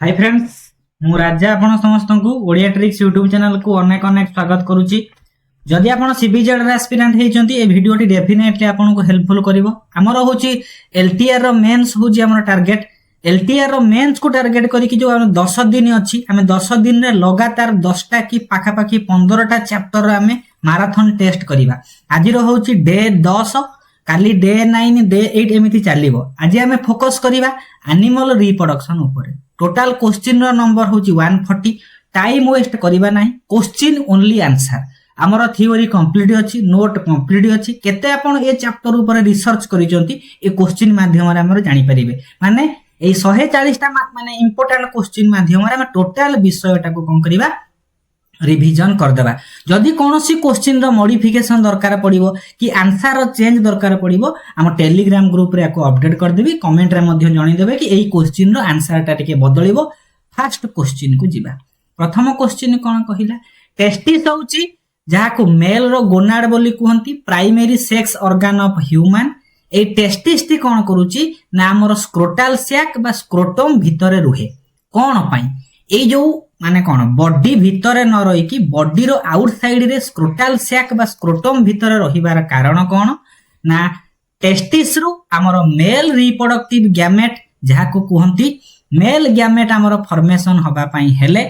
Hi friends मु राजा आपण समस्त को ओडिया ट्रिक्स यूट्यूब चैनल को अनेक अनेक स्वागत करूची। जदि आपण सीबीजेड रे एस्पिरेंट हेचंती ए वीडियो टी डेफिनेटली आपण को हेल्पफुल करिवो। हमर होची एलटीआर रो मेंस होची हमर टारगेट। एलटीआर रो मेंस को टारगेट करी कि जो हम 10 दिन अछि हमें 10 दिन रे लगातार 10 टा की पाखा पाखी 15 टा चैप्टर रे हमें मैराथन टेस्ट करिवा। आज रो होची डे 10 काली डे 9 डे 8 एमिति चलिबो। आज हमें फोकस करिवा एनिमल रिप्रोडक्शन ऊपर। टोटल क्वेश्चन रो नंबर होची 140। टाइम वेस्ट करिवा नाही, क्वेश्चन ओनली आंसर। हमर थ्योरी कंप्लीट अछि, नोट कंप्लीट अछि। केते आपण ए चैप्टर ऊपर रिसर्च करिसंती ए क्वेश्चन माध्यम रे हमर जानि परिबे। माने ए 140 टा माने इंपोर्टेंट क्वेश्चन माध्यम रे हम टोटल विषयटा को कोन करिवा रिवीजन कर देबा। जदि कोनोसी क्वेश्चन रो मॉडिफिकेशन दरकार पड़िबो कि आंसर रो चेंज दरकार पड़िबो हम टेलीग्राम ग्रुप रे याको अपडेट कर देबी। कमेंट रे मध्य जणि देबे कि एई क्वेश्चन रो आंसर टा टिके बदलिबो। फर्स्ट क्वेश्चन को जिबा। प्रथम क्वेश्चन कोन कहिला, टेस्टिस होउची जहा को मेल रो गोनाड बोली कहंती, primary sex organ of human. ए टेस्टिस टी कोन करूची ना हमर स्क्रोटल सैक बा स्क्रोटम भितरे रुहे। कोन पई ए जो माने कोन बॉडी भितरे न रही कि बॉडी रो आउटसाइड रे स्क्रोटल सैक बा स्क्रोटम भितरे रहिबार कारण कोन ना टेस्टिस रु हमर मेल रिप्रोडक्टिव गैमेट जहा को कहंती मेल गैमेट हमर फॉर्मेशन होबा पई हेले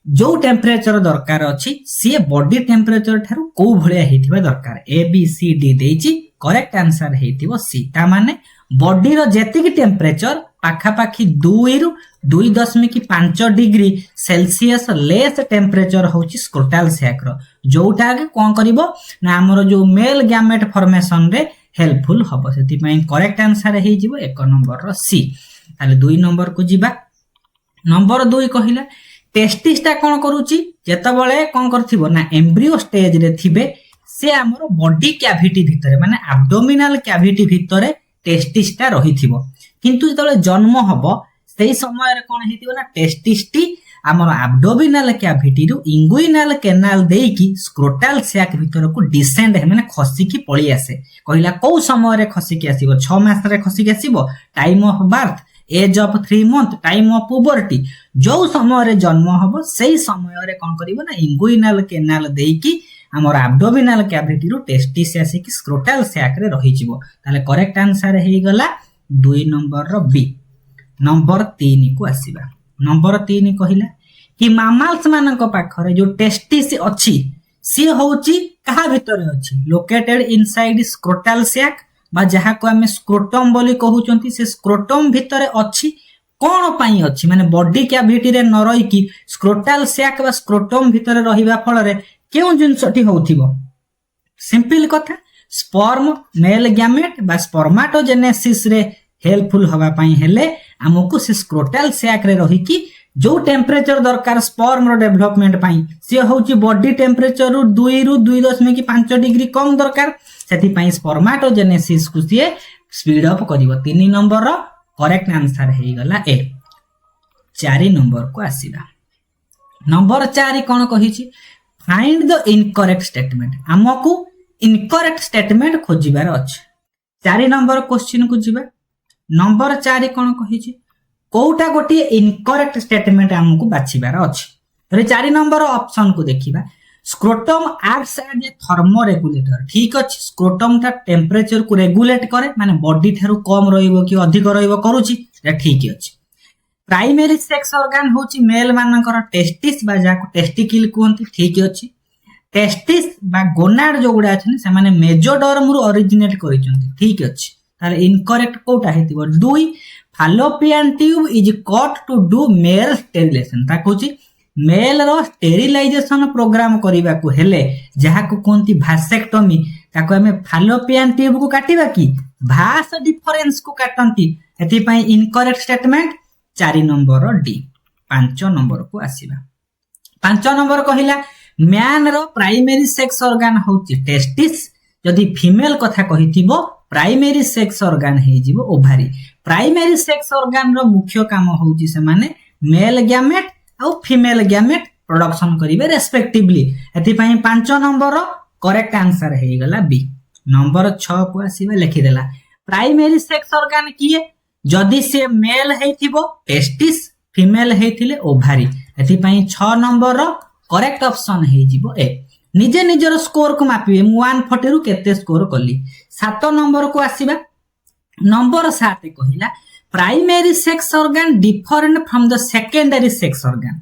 जो टेम्परेचर दरकार अछि सी बॉडी टेम्परेचर थारु को भलिया हेतिबा दरकार। ए बी सी डी देछि, करेक्ट आंसर हेतिबो सी। ता माने बॉडी रो जेतिक टेम्परेचर पाखा पाखी 2 रु 2.5 डिग्री सेल्सियस लेस टेम्परेचर होची स्क्रोटल सैक रो, जोटा के कोन करिवो ना हमर जो मेल गैमेट फॉर्मेशन रे हेल्पफुल हबो। सेति पई करेक्ट आंसर हे जिवो 1 नंबर रो सी। ताले 2 नंबर को जिबा। नंबर 2 कहिला टेस्टिस ता कोन करूची जेतबळे कोन करथिबो ना एम्ब्रियो स्टेज रे थिबे से हमर बॉडी कैविटी भितरे माने एब्डोमिनल कैविटी भितरे टेस्टिस ता रहिथिबो। किंतु जेतबळे जन्म हबो सेही समय रे कोन हेतिबो ना टेस्टिस टी हमर एब्डोमिनल कैविटी रु इंगुइनल कैनाल देकी स्क्रोटल सैक भितर को डिसेंड है माने खसी की पळी आसे। कहिला को समय रे खसी की आसीबो, 6 मास रे खसी की आसीबो, time of birth, age of 3 month, time of puberty. जो समय रे जन्म हबो सेही समय रे कोन करिवो ना इंगुइनल कैनाल देकी हमर एब्डोमिनल कैविटी रु टेस्टिस आसी की स्क्रोटल सैक रे रहि जिवो। ताले करेक्ट आंसर हे गला 2 नंबर रो बी। नंबर 3 को आसीबा। नंबर 3 कहिला कि मामल्स मानक पाखरे जो टेस्टिस अछि सी होउची कहा भितरे अछि, लोकेटेड इनसाइड स्क्रोटल सैक बा जहा को हमें स्क्रोटम बोली कहउचंती से स्क्रोटम भितरे अछि। कोन पई अछि माने बॉडी कैविटी रे न रही कि स्क्रोटल सैक बा स्क्रोटम भितरे रहिबा फल रे केउ जिंसटी होउथिबो। सिंपल कथा, स्पर्म मेल गैमेट बा स्पर्माटोजेनेसिस रे हेल्पफुल हवा पई हेले हमकु से स्क्रोटल सैक रे रही कि जो टेम्परेचर दरकार स्पर्म रो डेवलपमेंट पई से होउची बॉडी टेम्परेचर रु 2 रु 2.5 डिग्री कम दरकार। सेति पई स्पर्माटोजेनेसिस को से स्पीड अप करिवो। 3 नंबर रो करेक्ट आंसर हे गला ए। 4 नंबर को आसीला। नंबर 4 कोन कहिची, फाइंड द इनकरेक्ट स्टेटमेंट। हमकु इनकरेक्ट स्टेटमेंट खोजिबार अछि। 4 नंबर क्वेश्चन को जिबा। नंबर 4 कोन कहिची, कोउटा गोटी इनकरेक्ट स्टेटमेंट हमकु बाछिबार अछि। तरे 4 नंबर ऑप्शन को देखिबा। Scrotum acts as a thermoregulator. ठीक अछि, स्क्रोटम ता टेम्परेचर को रेगुलेट करे माने बॉडी थारु कम रहिबो कि अधिक रहिबो करूची, ए ठीक अछि। प्राइमरी सेक्स ऑर्गन होची मेल मानकर टेस्टिस बा जाको टेस्टिकल कहंती, ठीक अछि। टेस्टिस बा गोनाड जो गुडा अछि से माने मेजोडर्म रु ओरिजिनेट करिसंती, ठीक अछि। ताले इनकरेक्ट कोटा हेतिबो 2 fallopian tube is cut to do male sterilization. ता कहूची मेल रो स्टेरिलाइजेशन प्रोग्राम करिबा को हेले जहा को कोंती भासेक्टोमी ताको हमें फालोपियन ट्यूब को काटिबा कि भास डिफरेंस को काटंती। एति पई incorrect statement 4 number D. 5 number को आसीबा। 5 नंबर कहिला मैन रो प्राइमरी सेक्स ऑर्गन होची टेस्टिस। जदि फीमेल कथा कहिथिबो प्राइमरी सेक्स ऑर्गन हे जिवो ओभारी। प्राइमरी सेक्स ऑर्गन रो मुख्य काम होउची से माने मेल गैमेट और फीमेल गैमेट प्रोडक्शन करिवे रेस्पेक्टिवली। एति पई 5 नंबर रो करेक्ट आंसर हे गला बी। नंबर 6 को आसीबा लिखि देला। प्राइमरी सेक्स ऑर्गन किए जदि से मेल हेथिबो टेस्टिस फीमेल हेथिले ओभारी एथि पई 6 नंबर रो करेक्ट ऑप्शन हे जिवो ए निजे निजर स्कोर को मापिबे मु 140 रु केते स्कोर कली 7 नंबर को आसीबा नंबर 7 कहिला primary sex organ different from the secondary sex organ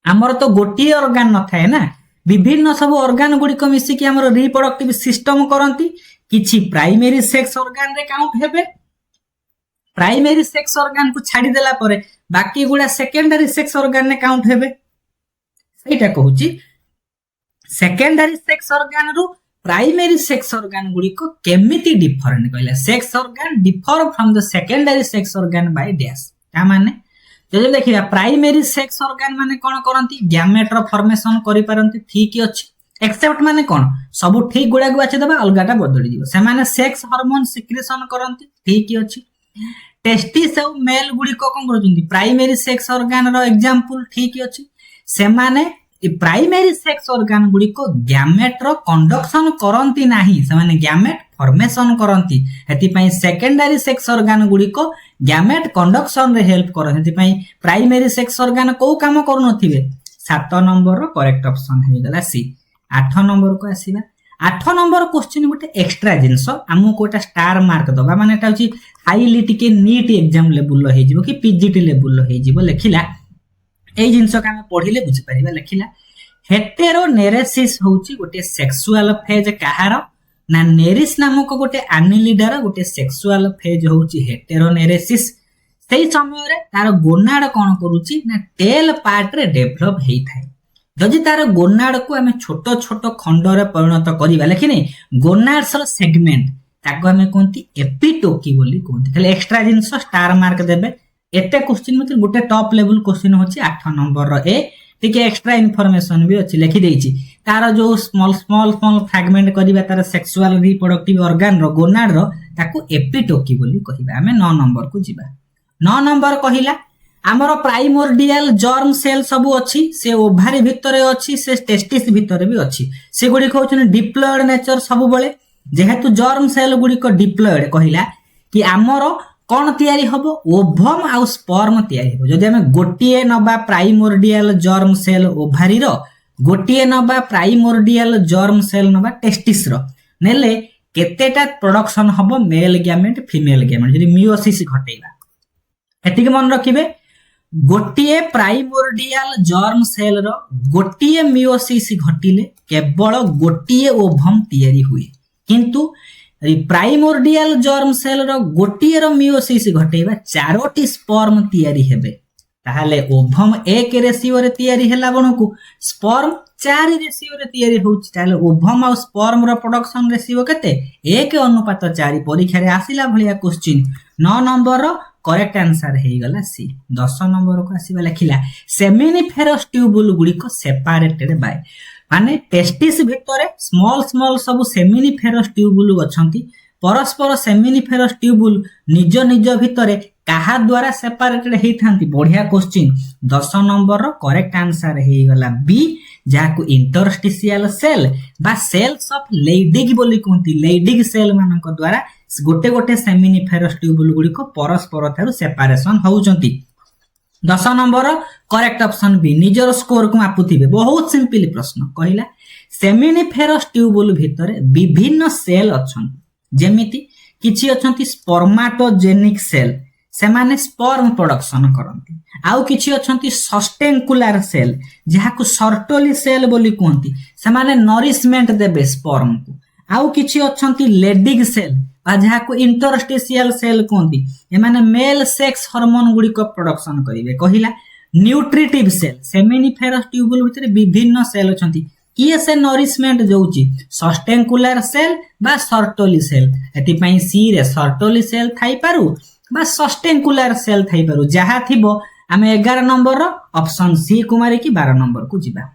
हमर तो गोटी ऑर्गन न थाए ना विभिन्न सब ऑर्गन गुडी को मिसी कि हमर रिप्रोडक्टिव सिस्टम करंती किछि प्राइमरी सेक्स ऑर्गन रे काउंट हेबे प्राइमरी सेक्स ऑर्गन को छाडी देला परे बाकी गुडा सेकेंडरी सेक्स ऑर्गन ने काउंट हेबे सेटा कहूची सेकेंडरी सेक्स ऑर्गन रु प्राइमरी सेक्स ऑर्गन गुडी को केमिति डिफरेंट कहला sex organ differ from the secondary sex organ by dash का माने जदि देखिबा प्राइमरी सेक्स ऑर्गन माने कोन करंती गैमेट रो फॉर्मेशन करि पारंती ठीक अछि एक्सेप्ट माने कोन सब ठीक गुडा को बाछि दबा अलगाटा बदली दिबो से माने सेक्स हार्मोन सिक्रेशन करंती ठीक अछि टेस्टिस और मेल गुडी को कोन करजंती प्राइमरी सेक्स ऑर्गन रो एग्जांपल ठीक अछि से माने प्राइमरी सेक्स ऑर्गन गुडी को गैमेट रो कंडक्शन करंती नाही से माने गैमेट फॉर्मेशन करंती हेति पई सेकेंडरी सेक्स ऑर्गन गुडी को गैमेट कंडक्शन रे हेल्प करन हेति पई प्राइमरी सेक्स ऑर्गन को काम करू नथिबे 7 नंबर रो करेक्ट ऑप्शन हे गला सी 8 नंबर को आसीबा 8 नंबर क्वेश्चन गोटे एक्स्ट्रा जिंस हमु कोटा स्टार मार्क दबा माने एटा होची हाईली टिके नीट एग्जाम लेवल हे जिवो कि पीजीटी लेवल हे जिवो लेखिला ए जिंस का हम पढिले बुझि परिबा लेखिला हेटेरोनेरेसिस होची गोटे सेक्सुअल फेज कहार ना नेरिस नामक गोटे एनिलिडार गोटे सेक्सुअल फेज होची हेटेरोनेरेसिस सेही समय रे तार गोनाड कोन करूची ना टेल पार्ट रे डेवलप हेई थाए जदि तार गोनाड को हमें छोट छोट खंड रे परिणत करिबा लेकिन गोनाड्स रो सेगमेंट ताको हमें कोंती एपिटोकी बोली कोंती खाली एक्स्ट्रा जिंस स्टार मार्क देबे एते क्वेश्चन मतलब गोटे टॉप लेवल क्वेश्चन होची 8 नंबर रो ए टिके एक्स्ट्रा इन्फॉर्मेशन भी अछि लिखि देइची तार जो स्मॉल स्मॉल स्मॉल फ्रैगमेंट करिबा तार सेक्सुअल रिप्रोडक्टिव ऑर्गन रो गोनाड रो ताको एपिटोकी बोली कहिबा हमें 9 नंबर को जिबा 9 नंबर कहिला हमर प्राइमोर्डियल जर्म सेल सब अछि से ओभारी भितरे अछि से टेस्टिस भितरे भी अछि से गुडी कहउछन डिप्लॉयड नेचर सब बळे जेहेतु जर्म सेल गुडी को डिप्लॉयड कहिला कि हमर कोन तयारी हबो ओभम आ स्पर्म तयारी हबो जदि हम गोटिए नबा प्राइमोर्डियल जर्म सेल ओभारी रो गोटिए नबा प्राइमोर्डियल जर्म सेल नबा टेस्टिस रो नेले केतेटा प्रोडक्शन हबो मेल गैमेट फीमेल गैमेट जदि मियोसिस घटेबा एतिक मन रखिबे गोटिए primordial germ cell row गोटिए meiosis घटिले केवल गोटिए ओभम तयारी हुए किंतु प्राइमोर्डियल जर्म सेल रो गोटिए रो मियोसिस घटेबा चारोटी स्पर्म तयारी हेबे ताहाले ओभम 1 रेशियो रे तयारी हैला बणकू स्पर्म 4 रेशियो रे तयारी होउची ताहाले ओभम आ स्पर्म रो प्रोडक्शन रेशियो केते 1:4 परीक्षा रे आसिला भलिया क्वेश्चन 9 नंबर रो करेक्ट आंसर हे गला सी 10 नंबर को आसीबा लेखिला सेमिनिफेरस ट्यूबुल गुडी को सेपरेटेड बाय माने टेस्टिस भितरे स्मॉल स्मॉल सब सेमिनिफेरस ट्यूबुल अछंती परस्पर सेमिनिफेरस ट्यूबुल निज निज भितरे काहा द्वारा सेपरेटेड हेई थांती बढ़िया क्वेश्चन 10 नंबर रो करेक्ट आंसर हे गला बी जाको इंटरस्टिशियल सेल बा सेल्स ऑफ लेडिग बोली कोंती लेडिग सेल मानक द्वारा गोटे गोटे सेमिनिफेरस ट्यूबुल गुडी को परस्पर थारु सेपरेशन होउचंती 10 नंबर करेक्ट ऑप्शन बी निजर स्कोर को मापुथिबे बहुत सिंपल प्रश्न कहिला सेमिनिफेरस ट्यूबुल भितरे विभिन्न सेल अछन जेमिति किछि अछंती स्पर्माटोजेनिक सेल से माने स्पर्म प्रोडक्शन करंती आउ किछि अछंती सस्टेंकुलर सेल जहा को सर्टोली सेल बोली कोंती से माने नरिशमेंट देबे स्पर्म को आउ किछि अछंती लेडिग सेल आ जहा को इंटरस्टिशियल सेल कोंती ए माने मेल सेक्स हार्मोन गुडी को प्रोडक्शन करिवे कहिला न्यूट्रिटिव सेल सेमिनिफेरस ट्यूबुल भितरे विभिन्न सेल अछंती किए से नरिशमेंट जोउची सस्टेंकुलर सेल बा सर्टोली सेल एति पई सी रे सर्टोली सेल थाई पारु बा सस्टेंकुलर सेल थाई पारु जहा थिबो हमें 11 नंबर रो ऑप्शन सी कुमारी की 12 नंबर को जिबा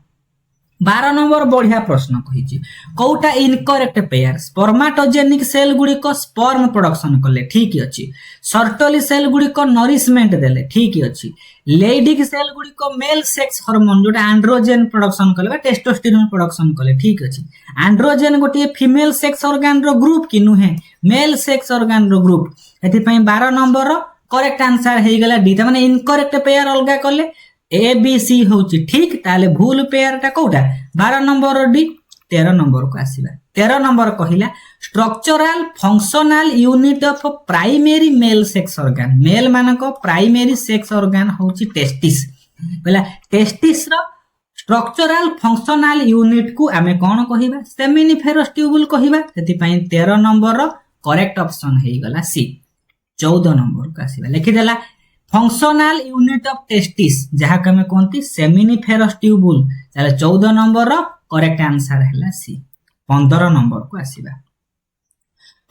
12 नंबर बढ़िया प्रश्न कहिची कोटा इनकरेक्ट पेयर स्पर्माटोजेनिक सेल गुडी को स्पर्म प्रोडक्शन करले ठीक अछि सर्टोली सेल गुडी को नरिशमेंट देले ठीक अछि लेडिग सेल गुडी को मेल सेक्स हार्मोन जोटा एंड्रोजन प्रोडक्शन करले टेस्टोस्टेरोन प्रोडक्शन करले ठीक अछि एंड्रोजन गोटे फीमेल सेक्स ऑर्गन रो ग्रुप कि नुहे मेल सेक्स ऑर्गन रो ग्रुप एति पई 12 नंबर रो करेक्ट आंसर हे गला डी त माने इनकरेक्ट पेयर अलगा करले ए बी सी होची ठीक ताले भूल पेयर टा कोटा 12 नंबर डी 13 नंबर को आसीबा 13 नंबर कहिला structural functional unit of primary male sex organ male मानक प्राइमरी सेक्स ऑर्गन होची टेस्टिस बोला टेस्टिस रो स्ट्रक्चरल फंक्शनल यूनिट को आमे कोन कहिबा सेमिनिफेरस ट्यूबुल कहिबा सेति पई 13 नंबर रो करेक्ट ऑप्शन हे गला सी 14 नंबर को आसीबा लिखि देला फंक्शनल यूनिट ऑफ टेस्टिस जहा के हमें कोनती सेमिनिफेरस ट्यूबुल ताले 14 नंबर रो करेक्ट आंसर हैला सी 15 नंबर को आसीबा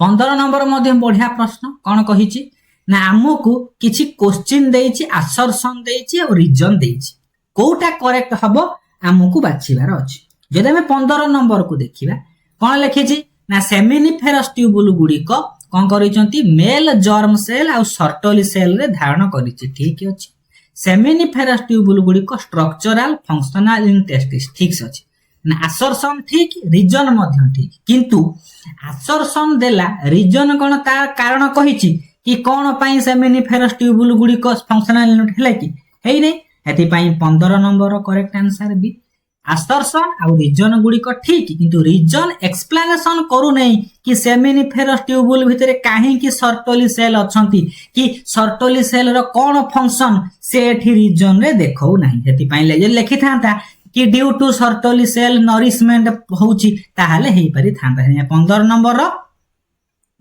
15 नंबर मध्ये बढ़िया प्रश्न कोन कहिची ना हमकु किछि क्वेश्चन देइची असर्शन देइची और रीजन देइची कोटा करेक्ट हबो हमकु बाछिबार अछि जदि हमें 15 नंबर को देखिबा कोन लिखिची ना सेमिनिफेरस ट्यूबुल गुडी को कोन करिसंती मेल जर्म सेल आ सर्टोली सेल रे धारण करिछि ठीक अछि सेमिनिफेरस ट्यूबुल गुडी को स्ट्रक्चरल फंक्शनल इन टेस्टिस ठीक अछि ना असर्शन ठीक रीजन मध्य ठीक किंतु असर्शन देला रीजन कोन ता कारण कहिछि कि कोन पई सेमिनिफेरस ट्यूबुल गुडी को फंक्शनल यूनिट हैला कि हेइ नै हेति पई 15 number correct answer B assertion आ रीजन गुडी को ठीक किंतु रीजन एक्सप्लेनेशन करू नै कि सेमिनिफेरस ट्यूबुल भितरे काहे कि सर्टोली सेल अछंती कि सर्टोली सेल रो कोन फंक्शन से एठी रीजन रे देखौ नाही हेति पई लिखि थांता कि due to sertoli cell nourishment होउची ताहाले हेइ परि थांता 15 नंबर रो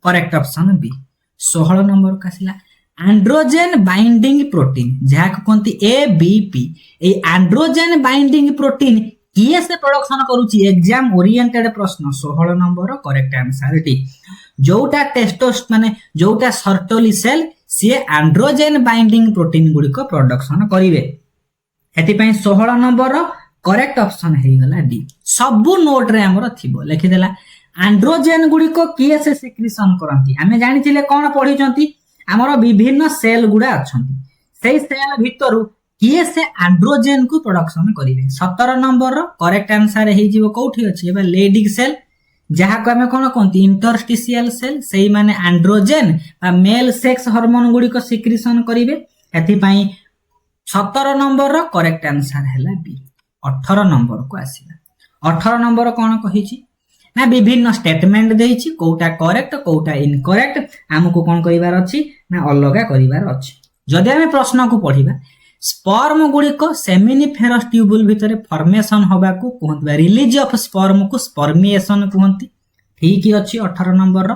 करेक्ट ऑप्शन बी 16 नंबर कासिला एंड्रोजन बाइंडिंग प्रोटीन जहाक कोनती एबीपी ए एंड्रोजन बाइंडिंग प्रोटीन किए से प्रोडक्शन करूची एग्जाम ओरिएंटेड प्रश्न 16 नंबर करेक्ट आंसर डी जोटा टेस्टोस माने जोटा सर्टोली सेल से एंड्रोजन बाइंडिंग प्रोटीन गुडी को प्रोडक्शन करिवे हेति पई 16 नंबर करेक्ट ऑप्शन हे गला डी सब नोट रे हमर थिबो लिखि देला एंड्रोजन गुडी को किए से सिक्रीशन करंती हमें जानि छिले कोन पढिचंती हमर विभिन्न सेल गुडा अछंती सेई सेल भितरु किए से एंड्रोजन को प्रोडक्शन करिवे 17 नंबर रो करेक्ट आंसर हे जीवो कोठी अछि एबा लेडिक सेल जहा को हमें कोन कोनती इंटरस्टिशियल सेल सेई माने एंड्रोजन बा मेल सेक्स हार्मोन गुडी को सिक्रीशन करिवे एथि पई 17 नंबर रो करेक्ट आंसर हैला बी 18 नंबर को आसीला 18 नंबर कोन कहिछि ना विभिन्न स्टेटमेंट देइछि कोटा करेक्ट कोटा इनकरेक्ट हमको कोन करिवार अछि ना अलगा करिवार अछि जदि हमें प्रश्न को पढिबा स्पर्म गुडी को सेमिनिफेरस ट्यूबुल भितरे फॉर्मेशन होबा को कहतबा रिलीज ऑफ स्पर्म को स्पर्मिएशन कहंती ठीक अछि 18 नंबर रो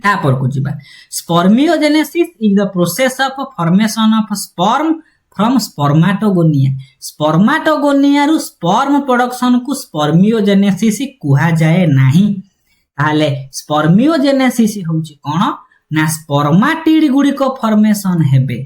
तापर को जिबा spermiogenesis is the process of formation of sperm from spermatogonia रु स्पर्म प्रोडक्शन को स्पर्मियोजेनेसिस कुहा जाए नाही ताले स्पर्मियोजेनेसिस होची कोन ना स्पर्माटिड गुडी को फॉर्मेशन हेबे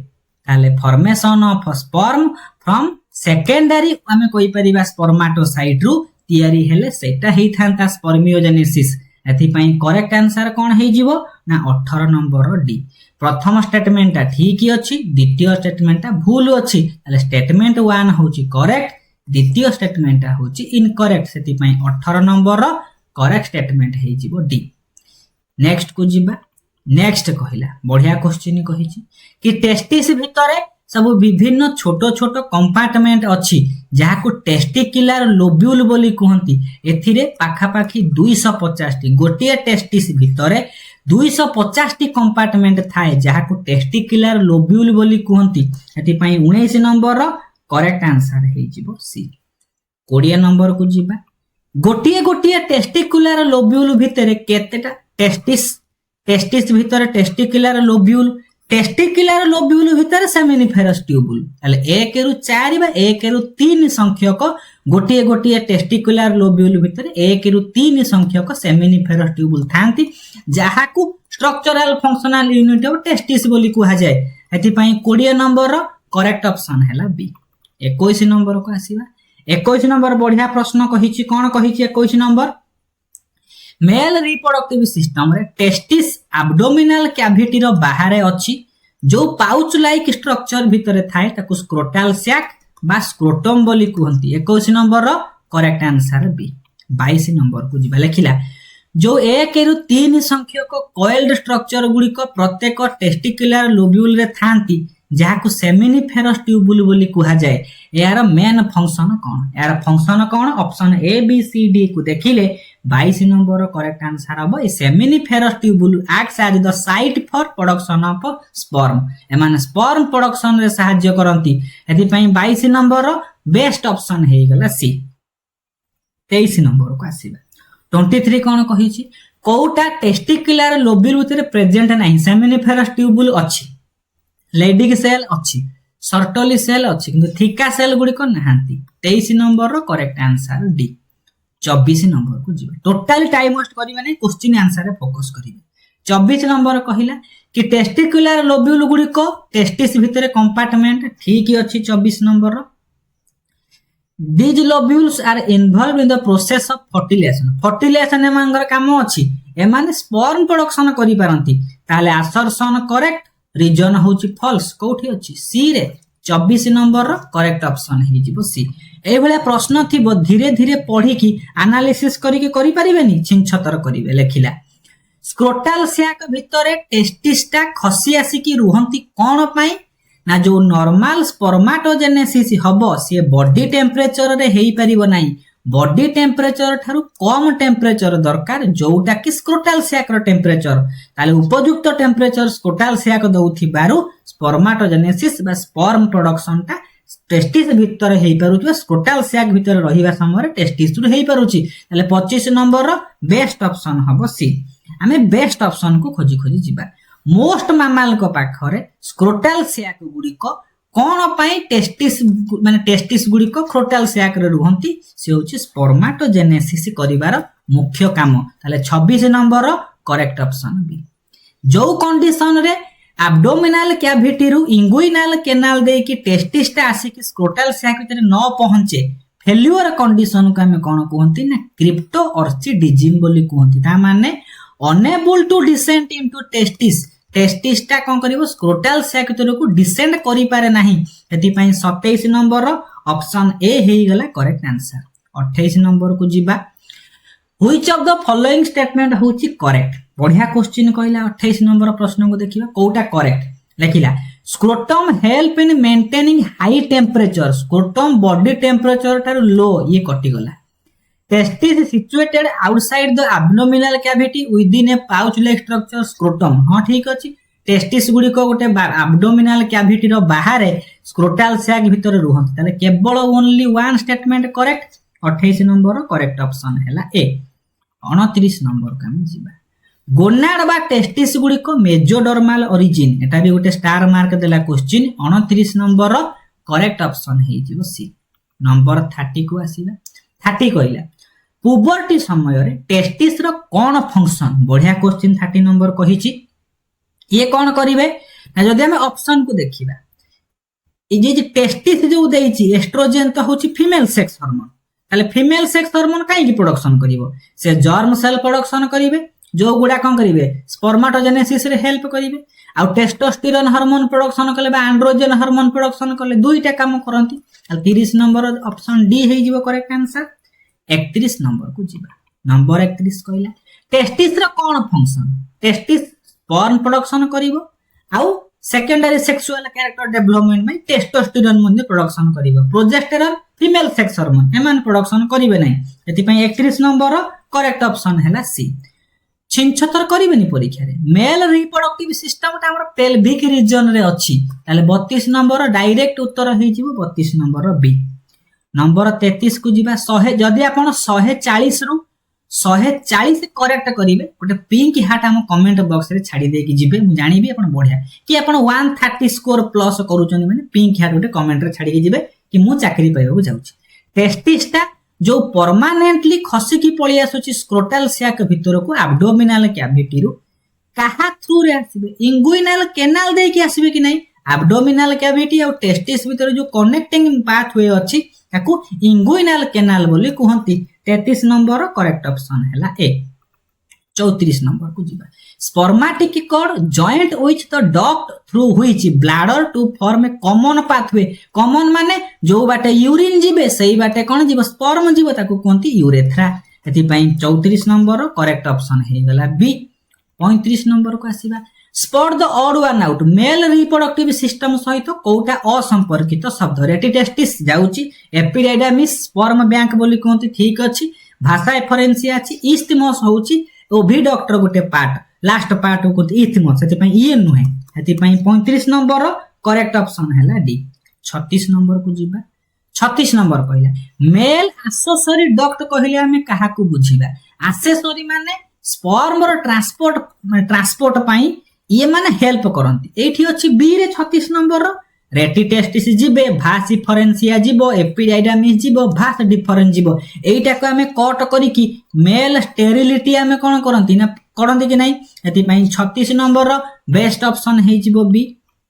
ताले formation of sperm from secondary हमें कोइ परिबा स्पर्माटोसाइट रु तयारी हेले सेटा हेइ थांता स्पर्मियोजेनेसिस एथि पई करेक्ट आंसर कोन हेइ जिवो ना 18 नंबर डी प्रथम स्टेटमेंट ठीक अछि द्वितीय स्टेटमेंट भूल अछि ताले स्टेटमेंट 1 होची करेक्ट द्वितीय स्टेटमेंट होची इनकरेक्ट सेति पई 18 नंबर रो करेक्ट स्टेटमेंट हेइ जिवो डी नेक्स्ट को जिबा नेक्स्ट कहिला बढ़िया क्वेश्चन कहिछि कि टेस्टिस भितरे सब विभिन्न छोट छोट कंपार्टमेंट अछि जहा को टेस्टिकुलर लोब्यूल बोली कहंती एथिरे पाखा पाखी 250 टी गोटिए टेस्टिस भितरे 250 टी कंपार्टमेंट थाए जहा को टेस्टिकुलर लोब्यूल बोली कहंती एति पई 19 नंबर रो करेक्ट आंसर हे जिवो सी 20 नंबर को जिबा गोटिए गोटिए टेस्टिकुलर लोब्यूल भितरे केतेटा टेस्टिस भितरे टेस्टिकुलर लोब्यूल भितर सेमिनिफेरस ट्यूबुल ताले 1 रु 4 बा 1 रु 3 संख्यक गोटिए गोटिए टेस्टिकुलर लोब्यूल भितर 1 रु 3 संख्यक सेमिनिफेरस ट्यूबुल थांती जहा को structural functional unit of testis बोली कुहा जाय एति पई 20 नंबर रो करेक्ट ऑप्शन हैला बी 21 नंबर को आसीबा 21 नंबर बढ़िया प्रश्न कहिछि कोन कहिछि 21 नंबर मेल रिप्रोडक्टिव सिस्टम रे टेस्टिस एब्डोमिनल कैविटी रो बाहरे अछि जो पाउच लाइक स्ट्रक्चर भितरे थाए ताकू स्क्रोटल सैक बा स्क्रोटम बोली कहंती 21 नंबर रो करेक्ट आंसर बी 22 नंबर को जिबा लेखिला जो 1 रु 3 संख्यक कॉइल्ड स्ट्रक्चर गुड़िक प्रत्येक टेस्टिकुलर लोब्यूल रे थांती जहां सेमिनिफेरस ट्यूबुल बोली कहा जाए यार मेन फंक्शन कौन यार फंक्शन कौन option A B C D को देखिले 22 नंबर करेक्ट आंसर हम A seminiferous tubule acts as the site for production of sperm एमाने स्पर्म प्रोडक्शन रे सहायता करंती एथि पई 22 नंबर बेस्ट ऑप्शन हे गला सी 23 नंबर को आसीबा 23 कोन कहिछि कोउटा टेस्टिकुलर लोब्यूल उतरे प्रेजेंट नाही सेमिनिफेरस ट्यूबुल अछि लेडिक सेल अच्छी सर्टली सेल अच्छी किंतु थिका सेल गुड़ी को नहांती 23 नंबर रो करेक्ट आंसर डी 24 नंबर को जीवा टोटली टाइम वेस्ट करिवे नै क्वेश्चन आंसर रे फोकस करिवे 24 नंबर कहिला कि टेस्टिकुलर लोब्यूल गुड़ी को टेस्टिस भितरे कंपार्टमेंट ठीक अछि 24 नंबर रो these lobules are involved in the process of fertilization एमांगर काम अछि एमाने स्पर्म प्रोडक्शन करि पारंती ताले असर्शन करेक्ट रीजन होची फॉल्स कोठी अछि सी रे 24 नंबर रो करेक्ट ऑप्शन हे जिवो सी ए भले प्रश्न थिबो धीरे धीरे पढी की एनालिसिस करी परिबेनी छिनछतर करिवे लेखिला स्क्रोटाल सैक भितरे टेस्टिसटा खसी आसी की रुहंती कोन पई ना जो नॉर्मल स्पर्माटोजेनेसिस हबो से बॉडी टेम्परेचर रे हेई परिबो नाही बॉडी टेम्परेचर ठारू कम टेम्परेचर दरकार जोटा कि स्क्रोटाल सैक रो टेम्परेचर ताले उपयुक्त टेम्परेचर स्क्रोटाल सैक दउथिबारु स्पर्माटोजेनेसिस बा स्पर्म प्रोडक्शन टा टेस्टिस भितर हेई पारुछि स्क्रोटाल सैक भितर रहिबा समय टेस्टिस रु हेई पारुछि ताले 25 नंबर रो बेस्ट ऑप्शन हबो सी हमें बेस्ट ऑप्शन को खोजी खोजी जिबा मोस्ट मामाल को पाखरे स्क्रोटाल सैक गुडी को कोन पई टेस्टिस माने टेस्टिस गुडी को स्क्रोटाल सैक रे रुहंती से होछि स्पर्माटोजेनेसिस करिवार मुख्य काम ताले 26 नंबर रो करेक्ट ऑप्शन बी जो कंडीशन रे एब्डोमिनल कैविटी रु इंगुइनल कैनाल दे की टेस्टिसटा आसी की स्क्रोटाल सैक भितर न पहुंचे फेल्युअर कंडीशन को हमें कोन कहंती ना क्रिप्टो ऑर्चिडिज्म बोली कहंती ता माने enable to descend into testis टेस्टिसटा कोन करिवो स्क्रोटाल सैक भितर को डिसेंड करि पारे नाही एति पई 27 नंबर रो ऑप्शन ए हेई गला करेक्ट आंसर 28 नंबर को जिबा which of the following statement होची करेक्ट बढ़िया क्वेश्चन कहला 28 नंबर प्रश्न को देखिबा कोटा करेक्ट लेखिला scrotum help in maintaining high temperature scrotum body temperature ठार लो ये कटि गला testis situated outside the abdominal cavity within a pouch like structure scrotum हां ठीक अछि टेस्टिस गुडी को गोटे एब्डोमिनल कैविटी रो बाहर स्क्रोटाल सैक भीतर रुहंत ताले केवल only one statement correct 28 number रो करेक्ट ऑप्शन हैला ए 29 नंबर का हम जिबा गोनाड बा टेस्टिस गुडी को मेजोडर्मल ओरिजिन एटा भी गोटे स्टार मार्क देला क्वेश्चन 29 नंबर रो करेक्ट ऑप्शन हे जिवो सी नंबर 30 को आसीला 30 कहला पुबर्टी समय रे टेस्टिस रो कोन फंक्शन बढ़िया क्वेश्चन 30 नंबर कहिछि ये कोन करिवे ना जदि हम ऑप्शन को देखिबा ए जे टेस्टिस जो देछि एस्ट्रोजन तो होछि फीमेल सेक्स हार्मोन ताले फीमेल सेक्स हार्मोन काई की प्रोडक्शन करिवो से जर्म सेल प्रोडक्शन करिवे जो गुडा कोन करिवे स्पर्माटोजेनेसिस रे हेल्प करिवे आ टेस्टोस्टेरोन हार्मोन प्रोडक्शन कले बा एंड्रोजन हार्मोन प्रोडक्शन कले दुईटा काम करंती 30 नंबर ऑप्शन डी हे जिवो करेक्ट आंसर 31 नंबर को जिबा नंबर 31 कहला टेस्टिस रो कोन फंक्शन टेस्टिस स्पर्म प्रोडक्शन करिवो आउ सेकेंडरी सेक्सुअल कैरेक्टर डेवलपमेंट में टेस्टोस्टेरोन मध्ये प्रोडक्शन करिवो प्रोजेस्टेरोन फीमेल सेक्स हार्मोन एमान प्रोडक्शन करिवे नै एति पई 31 नंबर रो करेक्ट ऑप्शन हैला सी छिनछतर करिवेनी परीक्षा रे मेल रिप्रोडक्टिव सिस्टम ता हमर पेल्विक रीजन रे अछि ताले 32 नंबर डायरेक्ट उत्तर हे जिवो 32 नंबर बी नंबर 33 को जिबा 100 जदि आपण 140 रु 140 करेक्ट करिवे गोटे पिंक हार्ट हम कमेंट बॉक्स रे छाडी दे कि जिबे मु जानिबी आपण बढ़िया कि आपण 130 स्कोर प्लस करूचनी माने पिंक हार्ट गोटे कमेंट रे छाडी के जिबे कि मु चाकरी पाइबा जाउची टेस्टिसटा जो परमानेंटली खसी की पळी आसुची स्क्रोटाल सैक भीतर को एब्डोमिनल कैविटी रु काहा थ्रू रे आसीबे इंगुइनल कैनाल दे कि आसीबे कि नै एब्डोमिनल कैविटी और टेस्टिस भीतर जो कनेक्टिंग पाथवे अछि ताकू इंगुइनल कैनाल बोली कहंती 33 नंबर करेक्ट ऑप्शन हैला ए 34 नंबर को जिबा spermatic cord joint with the duct through which bladder to form a common pathway common माने जो बाटे यूरिन जिबे सही बाटे कोन जिवो स्पर्म जिवो ताकू कहंती यूरेथ्रा एथिपाई 34 नंबर करेक्ट ऑप्शन हे गला बी 35 नंबर को आसीबा spot the odd one out male reproductive system सहित कोटा असंपर्कित शब्द रेटी टेस्टिस जाउची एपिडाइडामिस स्पर्म बैंक बोली कहती ठीक अछि भाषा एफरेंसिया अछि इस्थमस होउची ओविडक्टर गोटे पार्ट लास्ट पार्ट को इस्थमस एथिपाई ये नुहे एथिपाई 35 नंबर करेक्ट ऑप्शन हैला डी 36 नंबर को जीवा 36 नंबर कहला मेल एसेसरी डक्ट कहले हमें काहा को बुझीबा एसेसरी माने स्पर्म रो ट्रांसपोर्ट पाई ये माने हेल्प करंती एठी अछि बी रे 36 नंबर रो रेटी टेस्टिस जिबे भास इफरेंसिया जिवो एपिडाइडामिस जिवो भास डिफरेंस जिवो एटा को हमें कट करी कि मेल स्टेरिलिटी हमें कोन करंती ना करंती कि नहीं एति पई 36 नंबर रो बेस्ट ऑप्शन हे जिवो बी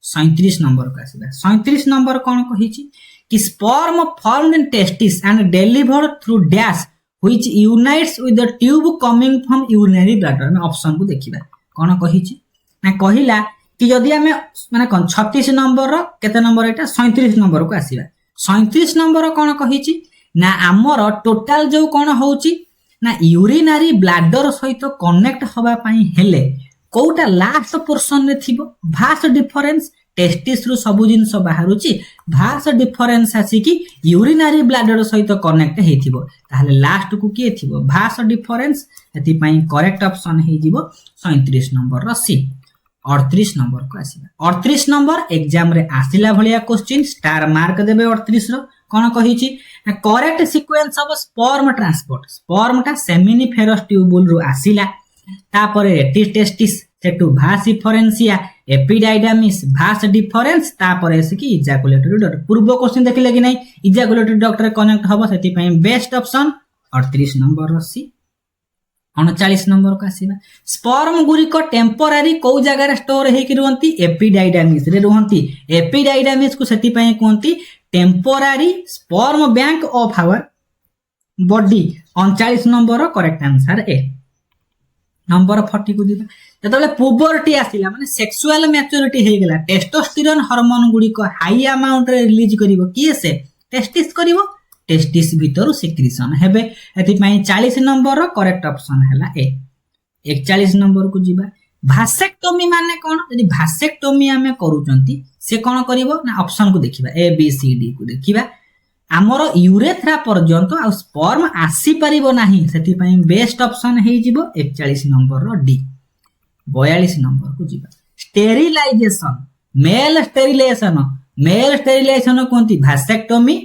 37 नंबर को आसीबा 37 नंबर कोन कहिछि कि sperm formed in testis and delivered through dash which unites with the tube coming from urinary bladder में ऑप्शन को देखिबा कोन कहिछि ना कहिला कि जदि हमें माने कोन 36 नंबर रो केते नंबर एटा 37 नंबर को आसीबा 37 नंबर कोन कहिछि ना हमर टोटल जो कोन होउछि ना यूरिनरी ब्लैडर सहित कनेक्ट होबा पई हेले कोटा लास्ट पोर्शन रे थिबो भास डिफरेंस टेस्टिस रु सब जिंस बाहरुची भास डिफरेंस आसी कि यूरिनरी ब्लैडर सहित कनेक्ट हेथिबो ताहले लास्ट को के थिबो भास डिफरेंस एति पई करेक्ट ऑप्शन हे जिवो 37 नंबर रो सी 38 नंबर को आसीबा 38 नंबर एग्जाम रे आसिला भलिया क्वेश्चन स्टार मार्क देबे 38 रो कोन कहिछि correct sequence of sperm transport sperm ता सेमिनिफेरस ट्यूबुल रु आसिला तापरे रेटी टेस्टिस सेटू vas efferentia epididymis vas deferens तापरे से कि इजाकुलेटरी डॉट पूर्व क्वेश्चन देखिले कि नहीं इजाकुलेटरी डॉट रे कनेक्ट हबो सेति पई बेस्ट ऑप्शन 38 नंबर रो सी 39 नंबर को आसीबा स्पर्म गुरी को टेम्पररी को जगह रे स्टोर हे कि रहंती एपिडाइडामिस रे रहंती एपिडाइडामिस को सेति पई कहंती temporary sperm bank of our body 39 number correct answer A number 40 को दिबा जतले पुबर्टी आसीला माने सेक्सुअल मैच्योरिटी हे गेला टेस्टोस्टेरोन हार्मोन गुडी को हाई अमाउंट रे रिलीज करिवो किए से टेस्टिस करिवो टेस्टिस भीतर सिक्रीशन हेबे एति पई 40 नंबर रो करेक्ट ऑप्शन हैला ए 41 नंबर को जिबा भासेक्टोमी माने कोन यदि भासेक्टोमी हमें करूचंती से कोन करिवो ना ऑप्शन को देखिबा ए बी सी डी को देखिबा हमर यूरेथ्रा पर्यंत आ स्पर्म आसी परिबो नाही सेति पई बेस्ट ऑप्शन हे जिवो 41 नंबर रो डी 42 नंबर को जिबा स्टेरिलाइजेशन मेल स्टेरिलाइजेशन कोंती भासेक्टोमी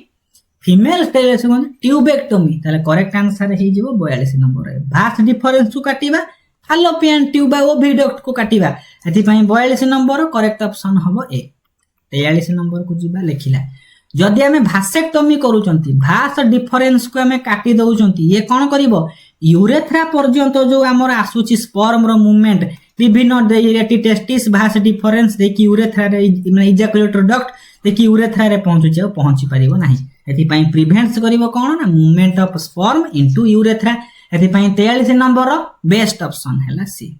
फीमेल स्टेरिलाइजेशन कोंती ट्यूबेक्टोमी ताले करेक्ट आंसर हे जिवो 42 नंबर रे भास डिफरेंस को काटिबा फालोपियन ट्यूब ओविडक्ट को काटिबा एति पई 42 नंबर करेक्ट ऑप्शन हबो ए 43 नंबर को जिबा लेखिला जदि हमें भासेक्टोमी करूचंती भास डिफरेंस को हमें काटी दउचंती ये कोन करिवो यूरेथ्रा पर्यंत जो हमर आसुची स्पर्म रो मूवमेंट विभिन्न रेटी टेस्टिस भास डिफरेंस देखि यूरेथ्रा रे माने इजाकुलेटर डक्ट देखि यूरेथ्रा रे पहुंची परिबो नाही एति पई प्रिवेंट्स करिवो कोन ना movement of sperm into urethra एति पई 43 नंबर रो बेस्ट ऑप्शन हैला सी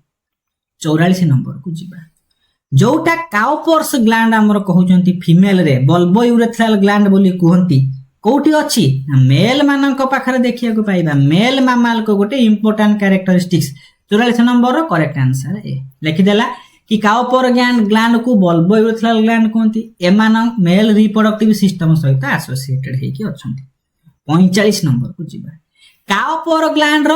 44 नंबर को जिबा जोटा काउपर्स ग्लैंड हमर कहउचंती फीमेल रे बल्बो यूरेथ्रल ग्लैंड बोली कहंती कोठी अछि मेल मानक पाखरे देखिया को पाइबा मेल मामाल को गोटे इंपोर्टेंट कैरेक्टरिस्टिक्स 44 नंबर रो करेक्ट आंसर ए लिखि देला कि काउपर ग्लैंड को बल्बो यूरेथ्रल ग्लैंड कहंती एमान मेल रिप्रोडक्टिव सिस्टम सहित एसोसिएटेड हे कि अछंती 45 नंबर को जिबा काउपर ग्लैंड रो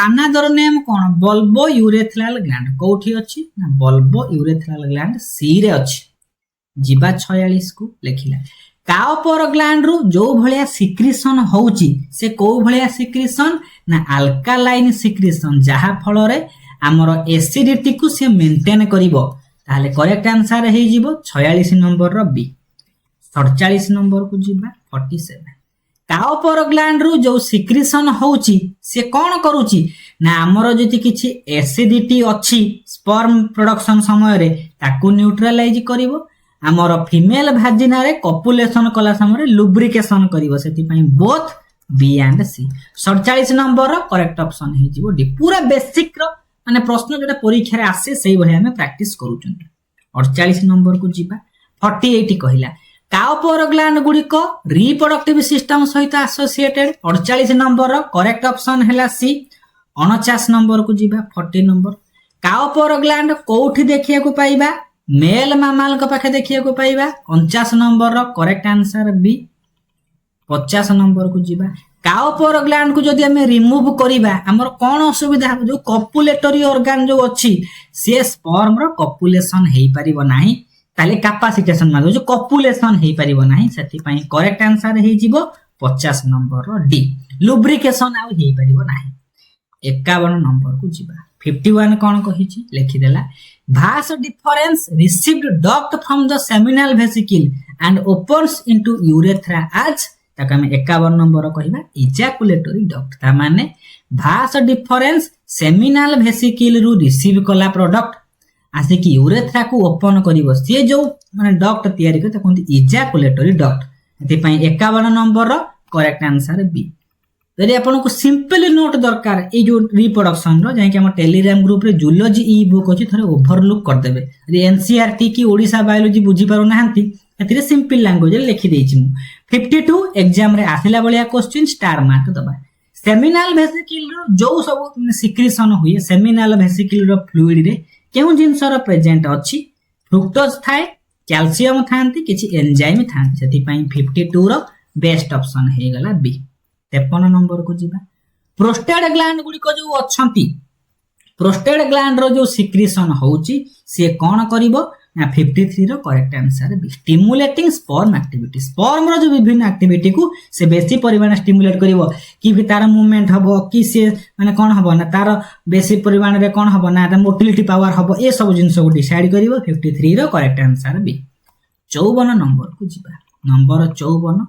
अनदर नेम कोन बल्बो यूरेथ्रल ग्लैंड कोठी अछि ना बल्बो यूरेथ्रल ग्लैंड सी रे अछि जिबा 46 को लेखिला काउपर ग्लैंड रो जो भलिया सिक्रीशन होउची से को भलिया सिक्रीशन ना अल्कालाइन सिक्रीशन जहा फल रे हमर एसिडिटी को से मेंटेन करिवो ताले करेक्ट आंसर हे जिवो 46 नंबर रो बी 47 नंबर को जिबा 47 काउपर ग्लैंड रो जो सिक्रीशन होउची से कोन करूची ना हमर जति किछि एसिडिटी अछि स्पर्म प्रोडक्शन समय रे ताकू न्यूट्रलाइज करिवो हमर फीमेल भाजिना रे कपुलेशन कला समय लुब्रिकेशन करिवो सेति पई both B and C 47 number रो करेक्ट ऑप्शन हे जिवो डी पूरा बेसिक रो माने प्रश्न जेटा परीक्षा रे आसे सेही भली हमें प्रैक्टिस करूचन 48 नंबर को जिबा 48 कहिला काउ पावर ग्लैंड गुड़िक रिप्रोडक्टिव सिस्टम सहित एसोसिएटेड 48 नंबर करेक्ट ऑप्शन है सी। 49 नंबर को जीवा 40 नंबर काउ पावर ग्लैंड कोठी देखिया को पाइबा मेल मामाल को पाखे देखिया को पाइबा 49 number correct answer B. 50 number को जीवा काउ पावर ग्लैंड को जदि हमें रिमूव करिबा हमर कोन असुविधा जो कपुलेटरी ऑर्गन जो अछि से स्पर्म रो कपुलेशन हेई परिबो नाही ताले कैपेसिटेशन माने जो कपुलेशन हेई परिबो नाही सेति पई करेक्ट आंसर हेई जीवो 50 नंबर रो डी लुब्रिकेशन आ हेई परिबो नाही। 51 नंबर को जीवा 51 कोन कहिछि लिखि देला vas deferens received duct from the seminal vesicle and opens into urethra as ताका हम 51 नंबर कहिबा इजैकुलेटरी डक्ट ता माने भास डिफरेंस सेमिनल वेसिकल रु रिसीव कला प्रोडक्ट आसे कि यूरेथ्रा को ओपन करिवो से जो माने डक्ट तयारी करते कोन इजैकुलेटरी डक्ट एति पई 51 नंबर रो करेक्ट आंसर बी। यदि आपन को सिंपल नोट दरकार ए जो रिप्रोडक्शन रो जाय कि हम टेलीग्राम ग्रुप रे जूलॉजी ई बुक अछि थरे ओवरलुक कर देबे यदि एनसीईआरटी की ओडिसा बायोलॉजी बुझी पारो नाहंती एतिरे सिंपल लैंग्वेज रे लिखि देछि मु। 52 एग्जाम रे आसिला बलिया क्वेश्चन स्टार मार्क दबा सेमिनल वेसिकल रो जो सब सिक्रीशन हुए सेमिनल वेसिकल रो फ्लूइड रे केउ जिंस रो प्रेजेंट अछि फ्रुक्टोज थाए कैल्शियम थांती किछि एंजाइम थांती सेति पई 52 रो बेस्ट ऑप्शन हे गला बी। 53 नंबर को जीवा प्रोस्टेट ग्लैंड गुडी को जो अछंती प्रोस्टेट ग्लैंड रो जो सिक्रीशन होउची से कोन करिवो ना 53 रो correct answer B stimulating sperm activity sperm रो जो विभिन्न एक्टिविटी को से बेसी परिमाण स्टिमुलेट करिवो कि भी तार मूवमेंट हबो कि से माने कोन हबो ना तार बेसी परिमाण रे कोन हबो ना मोटिलिटी पावर हबो ए सब जिंस को डिसाइड करिवो 53 रो करेक्ट आंसर बी। 54 नंबर को जीवा नंबर 54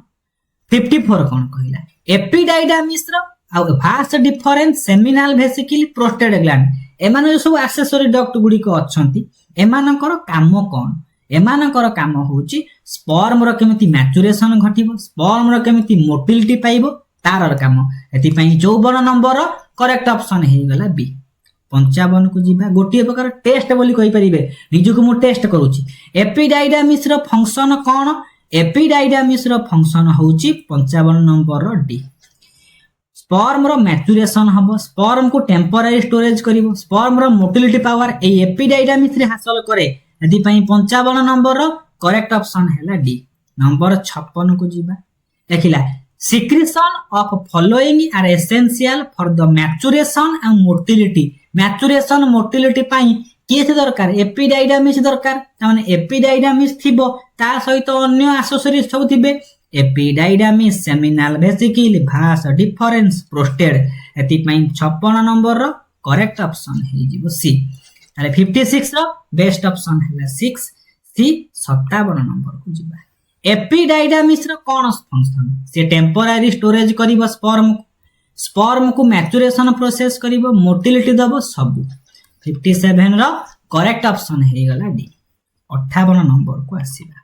54 कोन कहिला एपिडाइडामिस रो आ vas deferens seminal vesicle prostate gland एमान जो सब एक्सेसरी डक्ट गुडी को अछंती एमानकर काम कोन एमानकर काम होची स्पर्म रो केमिति मैच्युरेशन घटिबो स्पर्म रो केमिति मोटिलिटी पाइबो तारर काम एति पई 54 नंबर करेक्ट ऑप्शन हे गला बी। 55 को जीवा गोटिए प्रकार टेस्ट बोली कहि परिबे निजु को मु टेस्ट करूची एपिडाइडामिस रो फंक्शन कोन एपिडाइडामिस रो फंक्शन होची 55 नंबर रो डी स्पर्म रो मैच्युरेशन हबो स्पर्म को टेम्पररी स्टोरेज करिवो स्पर्म रो मोटिलिटी पावर ए एपिडाइडामिस रे हासिल करे यदि पई 55 नंबर रो करेक्ट ऑप्शन हैला डी। नंबर 56 को जीवा देखिला secretion of following are essential for the maturation and motility पई केसे दरकार एपिडाइडामिस दरकार त माने एपिडाइडामिस थिबो ता सहित अन्य एसेसरीज सब थिबे एपिडाइडामिस सेमिनल वेसिकल भास डिफरेंस प्रोस्टेट एति पई 56 नंबर रो करेक्ट ऑप्शन हे जिवो सी ताले 56 रो बेस्ट ऑप्शन हैला 6 सी। 57 नंबर को जीवा एपिडाइडामिस रो कोन फंक्शन से टेम्पररी स्टोरेज करिवो स्पर्म को मैच्युरेशन प्रोसेस करिवो मोटिलिटी दबो सब 57 रो करेक्ट ऑप्शन हे गला डी। 58 नंबर को आसीबा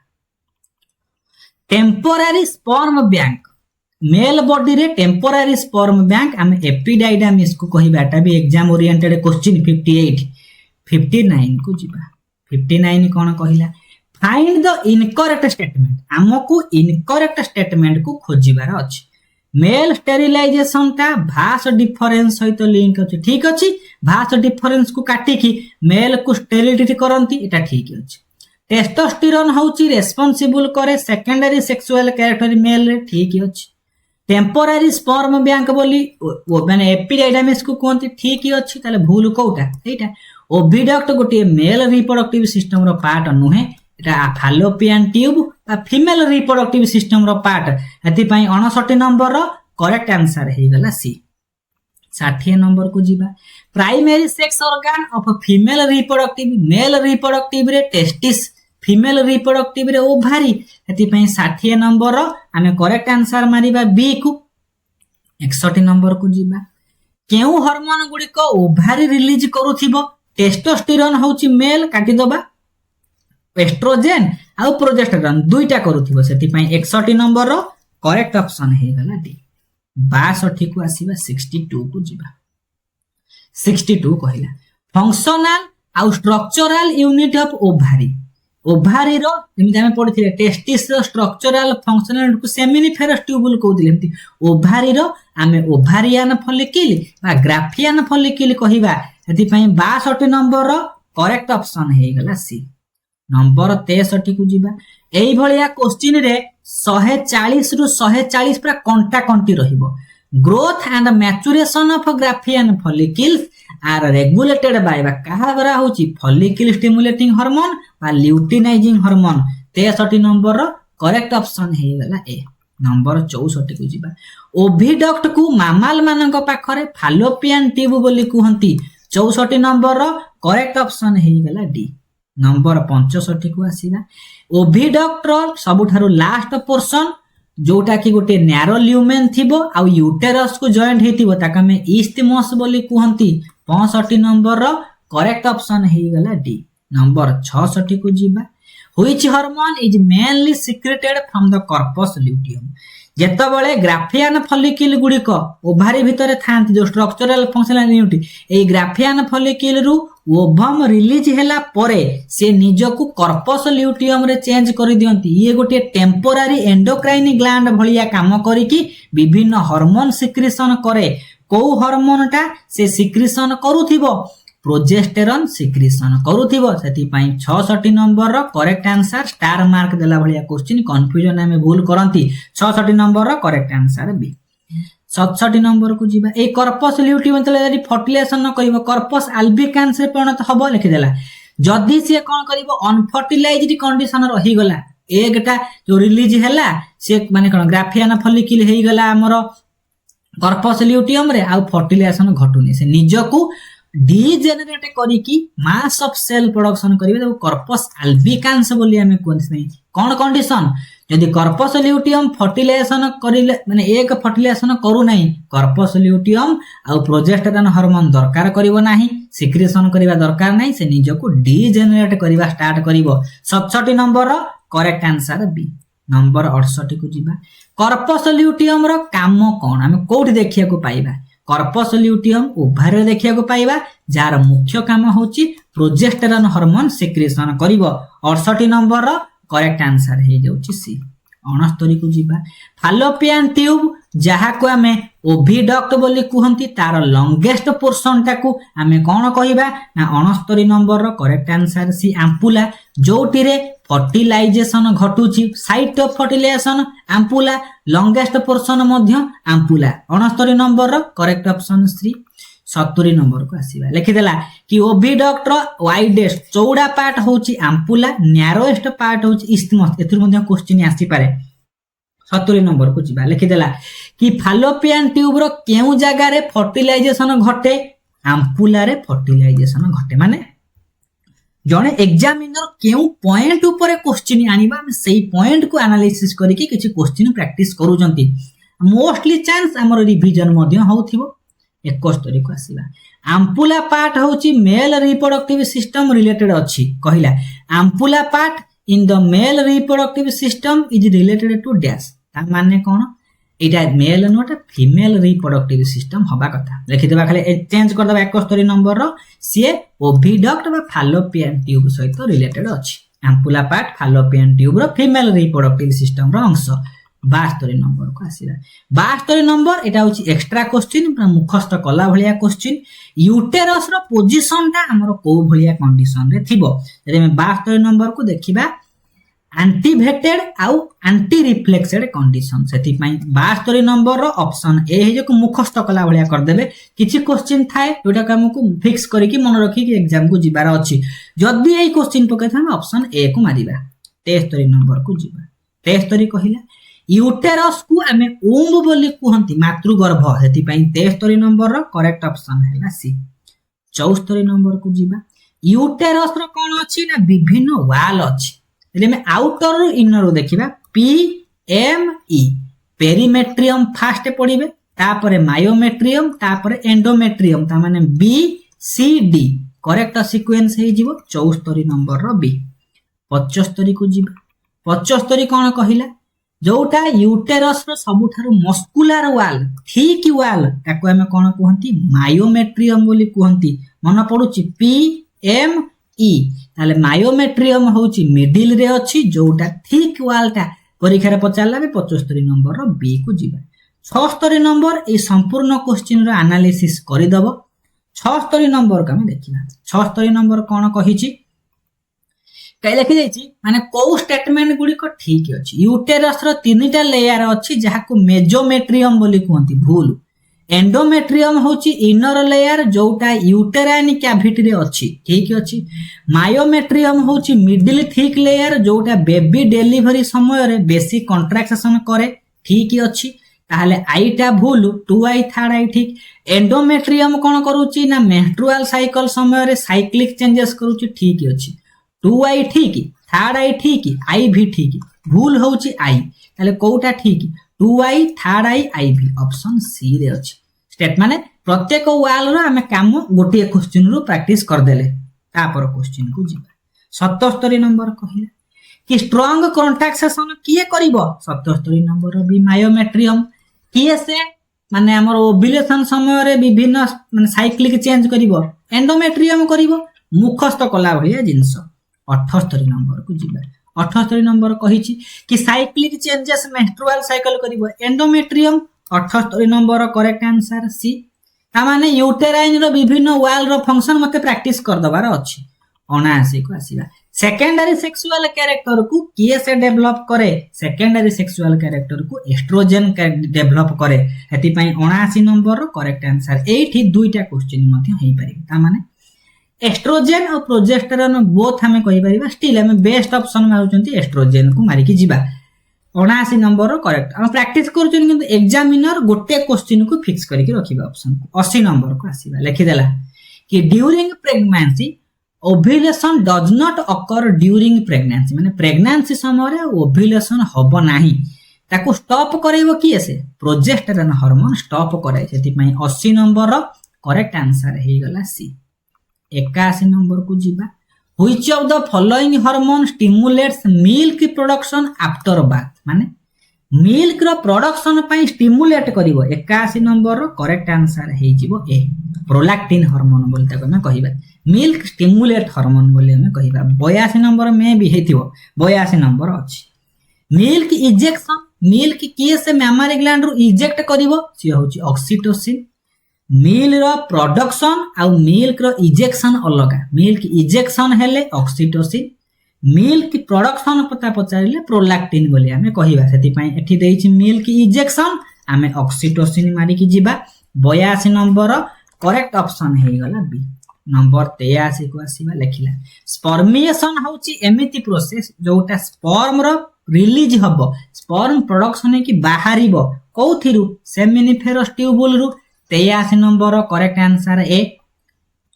temporary sperm bank male body रे टेम्पररी स्पर्म बैंक हम एपिडाइडामिस को कहिबाटा भी एग्जाम ओरिएंटेड क्वेश्चन 58 59 को जीवा 59 कोन कहिला फाइंड द इनकरेक्ट स्टेटमेंट हमको इनकरेक्ट स्टेटमेंट को खोजिबार अछि मेल स्टेरिलाइजेशन ता भास डिफरेंस सहित लिंक अछि ठीक अछि भास डिफरेंस को काटी की मेल को स्टेरिलिटी करंती एटा ठीक अछि टेस्टोस्टेरोन होची रेस्पोंसिबल करे सेकेंडरी सेक्सुअल कैरेक्टर मेल रे ठीक अछि टेम्पररी स्पर्म बैंक बोली माने एपिडाइडामिस को कोनती ठीक अछि ताले भूल कोटा एटा ओविडक्ट गोटे मेल रिप्रोडक्टिव सिस्टम रो पार्ट नुहे एटा फैलोपियन ट्यूब बा फीमेल रिप्रोडक्टिव सिस्टम रो पार्ट एति पई 59 नंबर रो करेक्ट आंसर हे गला सी। 60 नंबर को जीवा primary sex organ of female reproductive male reproductive रे टेस्टिस फीमेल रिप्रोडक्टिव रे ओभारी एति पई 60 नंबर रो हमें करेक्ट आंसर मारिबा बी को। 61 नंबर को जीवा केउ हार्मोन गुडी को ओभारी रिलीज करूथिबो टेस्टोस्टेरोन होची मेल काटी दबा एस्ट्रोजेन आ प्रोजेस्टेरोन दुईटा करूथिबो सेति पई 61 नंबर रो करेक्ट ऑप्शन हे गला डी। 62 को आसीबा 62 को जीवा 62 कहिला फंक्शनल आ structural unit of ovary ovary रो एमती आमे पढिथिले टेस्टिस रो स्ट्रक्चरल फंक्शनल को सेमिनिफेरस ट्यूबुल कहउथिले एमती ओभारी रो आमे ओभारियन फॉलिकल बा ग्राफियन फॉलिकल कहिबा एथि पई 62 नंबर रो करेक्ट ऑप्शन हे गला सी। नंबर 63 को जिबा एई भलिया क्वेश्चन रे 140 रु 140 पूरा कंटा कंटी रहिबो। Growth and maturation of Graafian follicles are regulated by बा कहा बरा होची फॉलिकल स्टिमुलेटिंग हार्मोन बा ल्यूटिनाइजिंग हार्मोन। 63 नंबर रो करेक्ट ऑप्शन हे गला ए। नंबर 64 को जिबा ओविडक्ट को मामाल मानक पाखरे फालोपियन ट्यूब बोली कहंती। 64 नंबर रो करेक्ट ऑप्शन हे गला डी। नंबर 65 को आसीबा ओविडक्ट रो सबुठारो लास्ट पोर्शन जोटा कि गोटे नैरो ल्यूमेन थिबो आ यूटेरस को जॉइंट हेतिबो ताका में इस्थिमस बोली कहंती। 65 नंबर रो करेक्ट ऑप्शन हे गला डी। नंबर 66 को जिबा which hormone is mainly secreted from the corpus luteum. जेतबळे ग्राफियन फॉलिकल गुडिक ओभारी भितरे थांती जो स्ट्रक्चरल फंक्शनल यूनिट ए ग्राफियन फॉलिकल रु ओभम रिलीज हैला परे से निजकु कॉर्पस ल्यूटियम रे चेंज करि दियंती। ये गोटे टेम्पोरारी एंडोक्राइन ग्लैंड भलिया काम करिकि विभिन्न हार्मोन सिक्रीशन करे। को हार्मोनटा से सिक्रीशन करूथिबो प्रोजेस्टेरॉन सिक्रीशन करूथिबो। सेति पई 66 नंबर रो करेक्ट आंसर स्टार मार्क देला भलिया क्वेश्चन कंफ्यूजन में भूल करंती। 66 नंबर रो करेक्ट आंसर बी। 67 नंबर को जिबा ए कॉर्पस ल्यूटियम तले यदि फर्टिलाइजेशन न करिवो कॉर्पस अल्बिकान्स रे परिणत हबो लिखि देला। जदि से कोन करिवो अनफर्टिलाइज्ड कंडीशन रही गला एगटा जो रिलीज हैला से माने कोन ग्राफियन फॉलिकल हेई गला हमरो कॉर्पस ल्यूटियम रे आ फर्टिलाइजेशन घटुनी से निजकु डीजेनरेट करिकि मास ऑफ सेल प्रोडक्शन करिवे तो कॉर्पस अल्बिकान्स बोली हमें कोनस नहीं कोन कंडीशन यदि कॉर्पस ल्यूटियम फर्टिलाइजेशन करिले माने एक फर्टिलाइजेशन करू नाही कॉर्पस ल्यूटियम आ प्रोजेस्टेरॉन हार्मोन दरकार करिवो नाही सिक्रीशन करिवा दरकार नाही से निजको डीजेनरेट करिवा स्टार्ट करिवो। 67 नंबर रो करेक्ट आंसर बी। नंबर 68 को जिबा कॉर्पस ल्यूटियम रो काम कोन हमें कोठी देखिया को पाइबा। कॉर्पस ल्यूटियम ओभारे देखिया को पाइबा जार मुख्य काम होची प्रोजेस्टेरॉन हार्मोन सिक्रीशन करिवो। 68 नंबर रो करेक्ट आंसर हे जाउची सी। 69 को जिबा फालोपियन ट्यूब जहा को हमें ओविडक्ट बोली कहंती तार लॉन्गेस्ट पोर्शन टाकू हमें कोन कहिबा ना 69 नंबर रो करेक्ट आंसर सी एम्पुला जोटी रे फर्टिलाइजेशन घटुची site of fertilisation ampulla longest portion मध्य एम्पुला। 69 नंबर रो करेक्ट ऑप्शन सी। 70 नंबर को आसीबा लिखि देला कि ओविडक्ट रो वाइडेस्ट चौड़ा पार्ट होची एम्पुला नैरोएस्ट पार्ट होची इस्थिमस। एथुर मध्य क्वेश्चन आसी पारे। 70 नंबर को जिबा लिखि देला कि फालोपियन ट्यूब रो केउ जगह रे फर्टिलाइजेशन घटे एम्पुला रे फर्टिलाइजेशन घटे माने जने एग्जामिनर केउ पॉइंट ऊपर क्वेश्चन आनिबा हम सेही पॉइंट को एनालिसिस करिकि किछि क्वेश्चन प्रैक्टिस करूजंती। मोस्टली चांस हमर रिवीजन मध्य होउथिबो। 71 को आसीबा एम्पुला पार्ट होची मेल रिप्रोडक्टिव सिस्टम रिलेटेड अछि कहिला ampulla part in the male reproductive system is related to dash ता माने कोन एटा male not female reproductive system हबा कथा लिखि देबा खाली चेंज कर देबा 71 नंबर रो सी ओविडक्ट बा फालोपियन ट्यूब सहित रिलेटेड अछि। एम्पुला पार्ट फालोपियन ट्यूब रो फीमेल रिप्रोडक्टिव सिस्टम रो अंश। 72 नंबर को आसीला 72 नंबर एटा होची एक्स्ट्रा क्वेश्चन मुखस्त कला भलिया क्वेश्चन यूटेरस रो पोजीशन ता हमरो को भलिया कंडीशन रे थिबो जदि हम 72 नंबर को देखिबा एंटीवेटेड आउ एंटी रिफ्लेक्सेड कंडीशन सेति पई 72 नंबर रो ऑप्शन ए हे जो मुखस्त कला भलिया कर देबे किछि क्वेश्चन थाए जोटा का हमको फिक्स करी कि मन रखी कि एग्जाम को जिबार अछि जदि एई क्वेश्चन पके हम ऑप्शन ए को मारिबा। 73 नंबर को जिबा 73 कहिला यूटेरस को हमें ओम बोली कहंती मातृगर्भ हेति पई 73 नंबर रो करेक्ट ऑप्शन हैला सी। 74 नंबर को जिबा यूटेरस रो कोन अछि ना विभिन्न वाल अछि एले में आउटर रो इनर रो देखिबा P M E perimetrium first पडिबे तापरे मायोमेट्रियम तापरे एंडोमेट्रियम ता माने B C D correct sequence हे जिवो 74 नंबर रो बी। 75 को जिबा 75 कोन कहिला जोटा यूटेरस रो सबुठारो मस्कुलर वाल ठीक वाल ताको हमें कोन कहंती मायोमेट्रियम बोली कहंती मन पडुची पी एम इ ताले मायोमेट्रियम होची मिडिल रे अछि जोटा थिक वालटा परीक्षा रे पचारला बे 75 नंबर रो बी को जिबा 76 नंबर ए संपूर्ण क्वेश्चन रो एनालिसिस करि दबो 76 नंबर का हम देखिबा 76 नंबर कोन कहिछि कई लिखि जाइछि माने को स्टेटमेंट गुडी को ठीक अछि यूटेरस रो तीनटा लेयर अछि जहा को मेजोमेट्रियम बोली कहंती भूल एंडोमेट्रियम होची इनर लेयर जोटा यूटेराइन कैविटी रे अछि ठीक अछि मायोमेट्रियम होची मिडिल थिक लेयर जोटा बेबी डिलीवरी समय रे बेसी कंट्रैक्शन करे ठीक अछि ताहले आईटा भूल 2i थर्ड आई ठीक एंडोमेट्रियम कोन करूची ना मेंस्ट्रुअल साइकिल समय रे साइक्लिक चेंजेस करूची ठीक अछि 2i ठीक थर्ड आई ठीक आई भी ठीक भूल होची आई ताले कोटा ठीक 2i थर्ड आई आई भी ऑप्शन सी रे अछि स्टेट माने प्रत्येक वाल रो हमें काम गोटे क्वेश्चन रो प्रैक्टिस कर देले तापर क्वेश्चन को जिबा 77 नंबर कहिला कि स्ट्रांग कॉन्ट्रैक्शन किए करिवो 77 नंबर रो बी मायोमेट्रियम किए से माने हमर ओव्युलेशन समय रे विभिन्न माने साइक्लिक चेंज करिवो एंडोमेट्रियम करिवो मुखस्थ कला भलिया जिंस 78 नंबर को जिबा 78 नंबर कहिछि कि साइक्लिक चेंजेस मेंस्ट्रुअल साइकिल करिवो endometrium 78 number correct answer C ता माने यूटेराइन रो विभिन्न वाल रो फंक्शन मते प्रैक्टिस कर दबार अछि 79 को आसीबा सेकेंडरी सेक्सुअल कैरेक्टर को किए से डेवलप करे सेकेंडरी सेक्सुअल कैरेक्टर को एस्ट्रोजन डेवलप करे एति पई 79 नंबर रो करेक्ट आंसर एठी दुईटा क्वेश्चन मते होई पारि ता माने एस्ट्रोजन और प्रोजेस्टेरोन बोथ हमें कहि परिबा स्टिल हमें बेस्ट ऑप्शन मारुचंती एस्ट्रोजन को मारी की जिबा 79 नंबर रो करेक्ट हम प्रैक्टिस करूचन किंतु एग्जामिनर गोटे क्वेश्चन को फिक्स करके रखिबा ऑप्शन को 80 नंबर को आसीबा लिखि देला कि during pregnancy ovulation does not occur during pregnancy माने प्रेगनेंसी समय रे ओव्युलेशन हबो नाही ताको स्टॉप करैबो की एसे प्रोजेस्टेरोन हार्मोन स्टॉप करे सेति पई 80 नंबर रो करेक्ट आंसर हे गला सी 81 नंबर को जिबा which of the following hormone stimulates milk production after bath माने मिल्क रो प्रोडक्शन पई स्टिमुलेट करिवो 81 नंबर रो करेक्ट आंसर हे जिवो ए प्रोलैक्टिन हार्मोन बोल ताको हम कहिबा मिल्क स्टिमुलेट हार्मोन बोले हम कहिबा 82 नंबर में भी हेतिवो 82 नंबर अछि मिल्क इजेक्शन मिल्क किए से मैमरी ग्लैंड रो इजेक्ट करिवो से होची ऑक्सीटोसिन मिल्क रो प्रोडक्शन आ मिल्क रो इजेक्शन अलग मिल्क इजेक्शन हेले ऑक्सीटोसिन मिल्क प्रोडक्शन पता पचारिले प्रोलैक्टिन बोली हमें कहिबा सेति पई एठी देइछि मिल्क इजेक्शन हमें ऑक्सीटोसिन मारी की जिबा 82 नंबर करेक्ट ऑप्शन हे गला बी नंबर 83 को आसीबा लेखिला स्पर्मिएशन होची एमिति प्रोसेस जोटा स्पर्म रो रिलीज हबो स्पर्म प्रोडक्शन की बाहरिबो कोथिरु सेमिनिफेरस ट्यूबुल रु 83 नंबर करेक्ट आंसर ए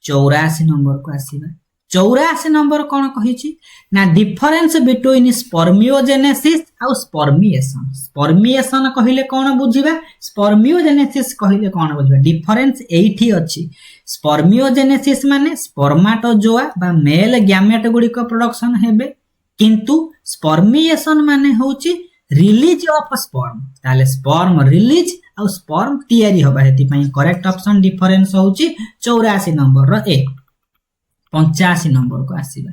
84 नंबर को आसीबा 84 नंबर कोन कहिछि ना डिफरेंस बिटवीन स्पर्मियोजेनेसिस आ स्पर्मिएशन कहिले कोन बुझिबा स्पर्मियोजेनेसिस कहिले कोन बुझिबा डिफरेंस एठी अछि स्पर्मियोजेनेसिस माने स्पर्माटोजोआ बा मेल गैमेट गुडी को प्रोडक्शन हेबे किंतु स्पर्मिएशन माने होछि रिलीज ऑफ स्पर्म ताले स्पर्म रिलीज आ स्पर्म तयारी होबा हेति पई करेक्ट ऑप्शन डिफरेंस होछि 84 नंबर रो ए 85 नंबर को आसीबा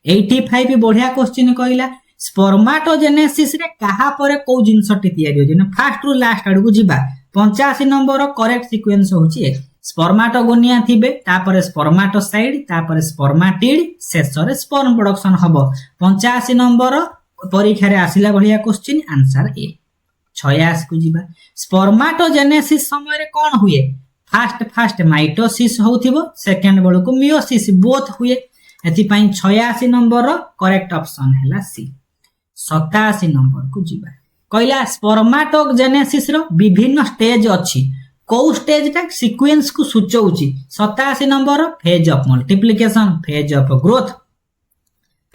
85 बढ़िया क्वेश्चन कहला स्पर्माटोजेनेसिस रे कहा परे को जिंसटी तयारी होजे ना फर्स्ट रु लास्ट आडू को जिबा 85 नंबर रो करेक्ट सीक्वेंस होछि ए स्पर्माटोगोनिया थिबे तापरे स्पर्माटोसाइड तापरे स्पर्माटिड शेष रे स्पर्म प्रोडक्शन हबो 85 नंबर परीक्षा रे आसिला बढ़िया क्वेश्चन आंसर ए 86 को जिबा स्पर्माटोजेनेसिस समय रे कोन हुए फास्ट माइटोसिस होथिबो सेकंड बेल को मियोसिस बोथ हुए एति पई 86 नंबर रो करेक्ट ऑप्शन हैला सी 87 नंबर को जिबा कहला स्पर्माटोजेनेसिस रो विभिन्न स्टेज अछि को स्टेज ता सीक्वेंस को सूचौछि 87 number phase of multiplication phase of growth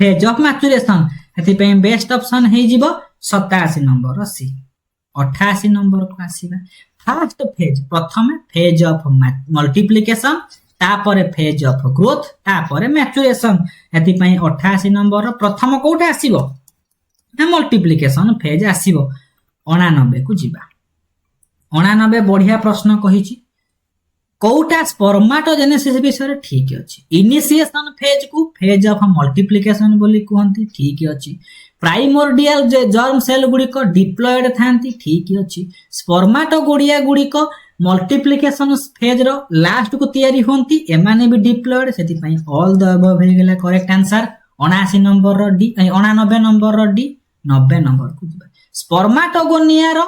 phase of maturation एति पई बेस्ट ऑप्शन हे जिवो 87 नंबर रो सी 88 नंबर को आसीबा फर्स्ट फेज प्रथम फेज ऑफ मल्टीप्लिकेशन तापरे फेज ऑफ ग्रोथ तापरे मैच्योरेशन एति पई 88 नंबर रो प्रथम कोटा आसीबो ना मल्टीप्लिकेशन फेज आसीबो 89 को जिबा 89 बढ़िया प्रश्न कहिछि कोटा स्पर्माटोजेनेसिस विषय ठीक अछि इनिशिएशन फेज को फेज ऑफ मल्टीप्लिकेशन बोली कहंती ठीक अछि प्राइमोर्डियल जर्म सेल गुड़िक डिप्लॉयड थांती ठीक अछि स्पर्माटोगोनिया गुड़िक मल्टीप्लिकेशन फेज रो लास्ट को तैयारी होंती एमाने भी डिप्लॉयड सेति पई ऑल द अबव हे गेला करेक्ट आंसर 79 नंबर रो डी 89 नंबर रो डी 90 नंबर को जिबा स्पर्माटोगोनिया रो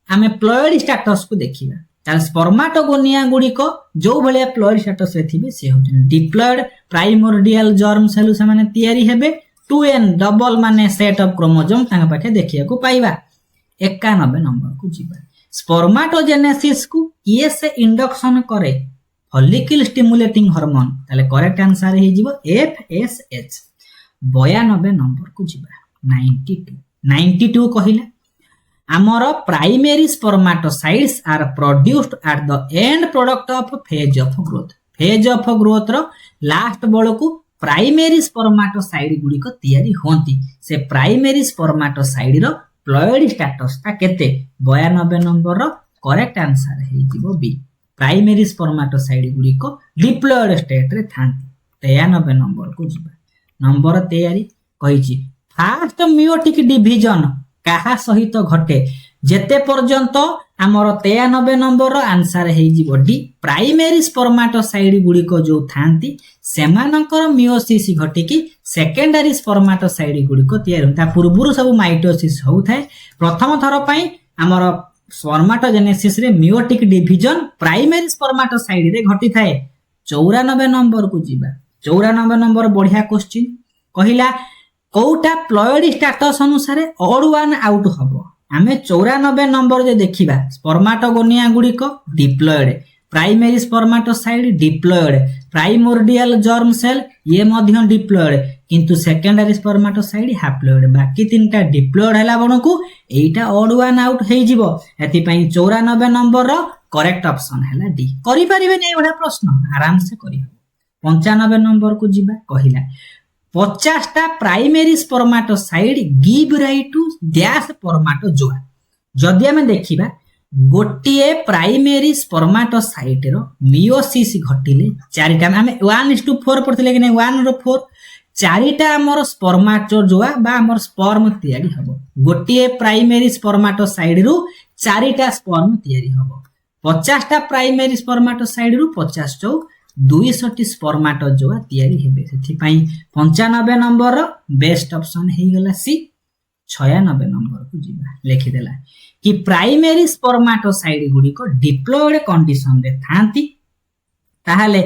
आमे प्लॉयड स्टेटस को देखिबा ताल स्पर्माटोगोनिया गुड़िक जो भलिया प्लॉयड स्टेटस रे थिबे से होतन डिप्लॉयड प्राइमोर्डियल जर्म सेल से माने तैयारी हेबे 2n डबल माने सेट ऑफ क्रोमोसोम तांग पाखे देखिया को पाइबा 91 नंबर को जिबा स्पर्माटोजेनेसिस को किए से इंडक्शन करे फॉलिकल स्टिमुलेटिंग हार्मोन ताले करेक्ट आंसर हे जिवो FSH 92 नंबर को जिबा 92 कहिला आमर primary spermatocytes are produced at the end product of phase of growth रो लास्ट बळ को प्राइमरी स्पर्माटोसाइट गुडी को तैयारी होंती से प्राइमरी स्पर्माटोसाइट रो प्लॉयड स्टेटस ता केते 92 नंबर रो करेक्ट आंसर हे जिवो बी प्राइमरी स्पर्माटोसाइट गुडी को डिप्लॉयड स्टेट रे थांती 93 नंबर को जिबा नंबर तैयारी कहिची फास्ट मियोटिक डिवीजन काहा सहित घटे जेते पर्यंत आमर 93 नंबर रो आंसर हे जिवो डी प्राइमरी स्पर्माटोसाइट गुडी को जो थांती सेमानकर मियोसिस घटी कि सेकेंडरी स्पर्माटोसाइट गुडी को तैयार होता पूर्वरु सब माइटोसिस होउथाय प्रथम थर पई आमर स्पर्माटोजेनेसिस रे मियोटिक डिवीजन प्राइमरी स्पर्माटोसाइट रे घटी थाए 94 नंबर को जिबा 94 नंबर बढ़िया क्वेश्चन कहिला कोटा प्लॉयड स्टेटस अनुसार ऑड वन आउट हबो आमे 94 नंबर जे देखिबा स्पर्माटोगोनिया गुडी को diploid primary spermatocyte diploid primordial germ cell ये मध्य डिप्लॉयड किंतु सेकेंडरी स्पर्माटोसाइट हैप्लॉयड बाकी तीनटा डिप्लॉयड हला बणकू एटा ऑड वन आउट हे जिवो एति पई 94 नंबर रो करेक्ट ऑप्शन हला डी करि परिबे नै एवढा प्रश्न आराम से करि 95 नंबर को जिबा कहिला 50 टा primary spermatocyte give rise to dash spermatozoa जदि हमें देखिबा गोटिए प्राइमरी स्पर्माटोसाइट रो मियोसिस घटिले चारिटा हमें 1:4 पड़थिले कि नै 1:4 चारिटा हमर स्पर्माटोजोआ बा हमर स्पर्म तयारी हबो गोटिए प्राइमरी स्पर्माटोसाइट रो चारिटा स्पर्म तयारी हबो 50 टा प्राइमरी स्पर्माटोसाइट रो 50 चौ 200 स्पर्माटोजोआ तयारी हेबे सेथि पई 95 नंबर रो बेस्ट ऑप्शन हे गेला सी 96 नंबर को जिबा लिखि देला कि प्राइमरी स्पर्माटोसाइट गुडी को डिप्लॉयड कंडीशन रे थांती ताहाले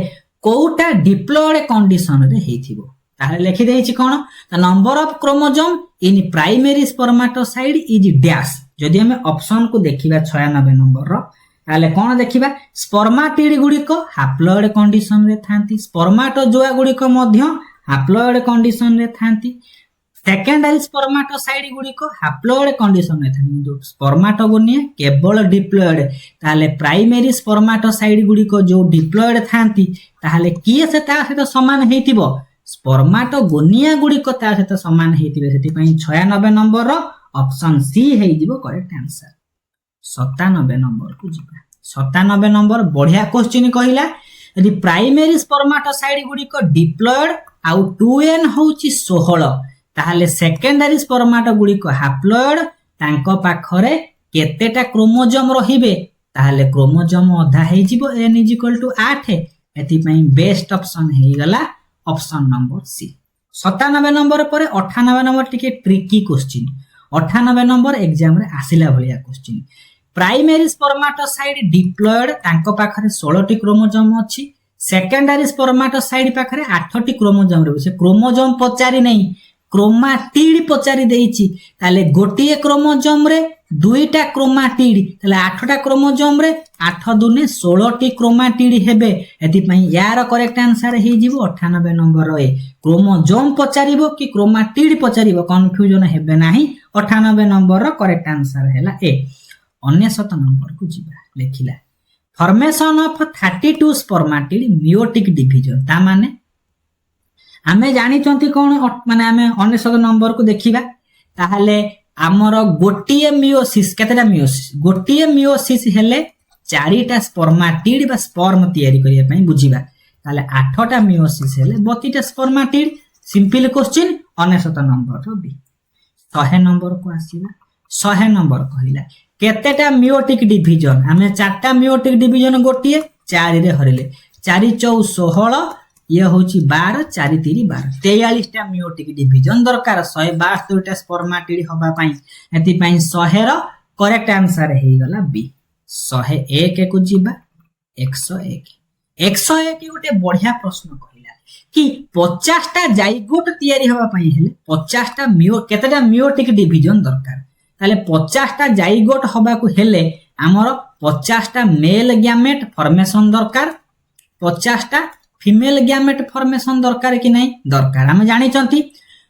कोटा डिप्लॉयड कंडीशन रे हेथिबो ताहाले लिखि देछि कोन the number of chromosome in primary spermatocyte is dash जदि हमें ऑप्शन को देखिबा 96 नंबर रो ताले कोन देखिबा स्पर्माटिड गुडी को हैप्लॉयड कंडीशन रे थांती स्पर्माटोजोआ गुडी को मध्य हैप्लॉयड कंडीशन रे थांती सेकेंडरी स्पर्माटोसाइट गुडी को हैप्लॉयड कंडीशन रे थांती स्पर्माटोगोनिया केवल डिप्लॉयड ताले प्राइमरी स्पर्माटोसाइट गुडी को जो डिप्लॉयड थांती ताले किए से ता से समान हेतिबो स्पर्माटोगोनिया गुडी को ता से समान हेतिबे सेति पई 96 नंबर रो ऑप्शन सी हे जिवो करेक्ट आंसर 97 नंबर को जिबा 97 नंबर बढ़िया क्वेश्चन कहिला यदि प्राइमरी स्पर्माटोसाइट गुडी को डिप्लॉयड आउ 2n होची 16 ताहाले सेकेंडरी स्पर्माटो गुडी को हैप्लॉयड तांको पाखरे केतेटा क्रोमोसोम रहिबे ताहाले क्रोमोसोम आधा हे जिवो n = 8 एति पई बेस्ट ऑप्शन हे गला ऑप्शन नंबर सी 97 नंबर पर 98 नंबर टिके ट्रिकी क्वेश्चन 98 नंबर एग्जाम रे आसिला भलिया क्वेश्चन प्राइमरी स्पर्माटोसाइट डिप्लॉयड तांको पाखरे 16 टी क्रोमोसोम अछि सेकेंडरी स्पर्माटोसाइट पाखरे 8 टी क्रोमोसोम रहबे से क्रोमोसोम पचारि नै क्रोमाटिड पचारि देइछि ताले गोटिए क्रोमोसोम रे दुईटा क्रोमाटिड ताले 8 टा क्रोमोसोम रे 8 दुने 16 टी क्रोमाटिड हेबे एति पई यार करेक्ट आंसर हे जिवो 98 नंबर रे क्रोमोसोम पचारिबो कि क्रोमाटिड पचारिबो कंफ्यूजन हेबे नाही 98 नंबर रो करेक्ट आंसर हैला ए 99 नंबर को जिबा लेखिला फॉर्मेशन ऑफ 32 स्पर्माटिड मियोटिक डिवीजन ता माने आमे जानि चंती कोन माने आमे 99 नंबर को देखिबा ताहाले हमर गोटिए मियोसिस केतेटा मियोसिस गोटिए मियोसिस हेले चारिटा स्पर्माटिड बा स्पर्म तैयारी करिया पई बुझिबा ताले 8टा मियोसिस हेले 32टा स्पर्माटिड सिंपल क्वेश्चन 99 नंबर रो बी 100 नंबर को आसीबा 100 नंबर कहिला केतेटा मियोटिक डिवीजन हमें 4टा मियोटिक डिवीजन गोटिए 4 रे हरिले 4 4 16 ये होची 12 4 3 12 43टा मियोटिक डिवीजन दरकार 172टा स्पर्माटिड होबा पई एति पई 100 रो करेक्ट आंसर हे गला बी 101 को जीवा 101 101 गोटे बढ़िया प्रश्न कहिला कि 50टा जाइगोट तयारी होबा पई हेले 50टा मियो केतेटा मियोटिक डिवीजन दरकार ताले 50टा जाइगोट होबा को हेले हमर 50टा मेल गैमेट फॉर्मेशन दरकार 50टा फीमेल गैमेट फॉर्मेशन दरकार कि नहीं दरकार हम जानि चंती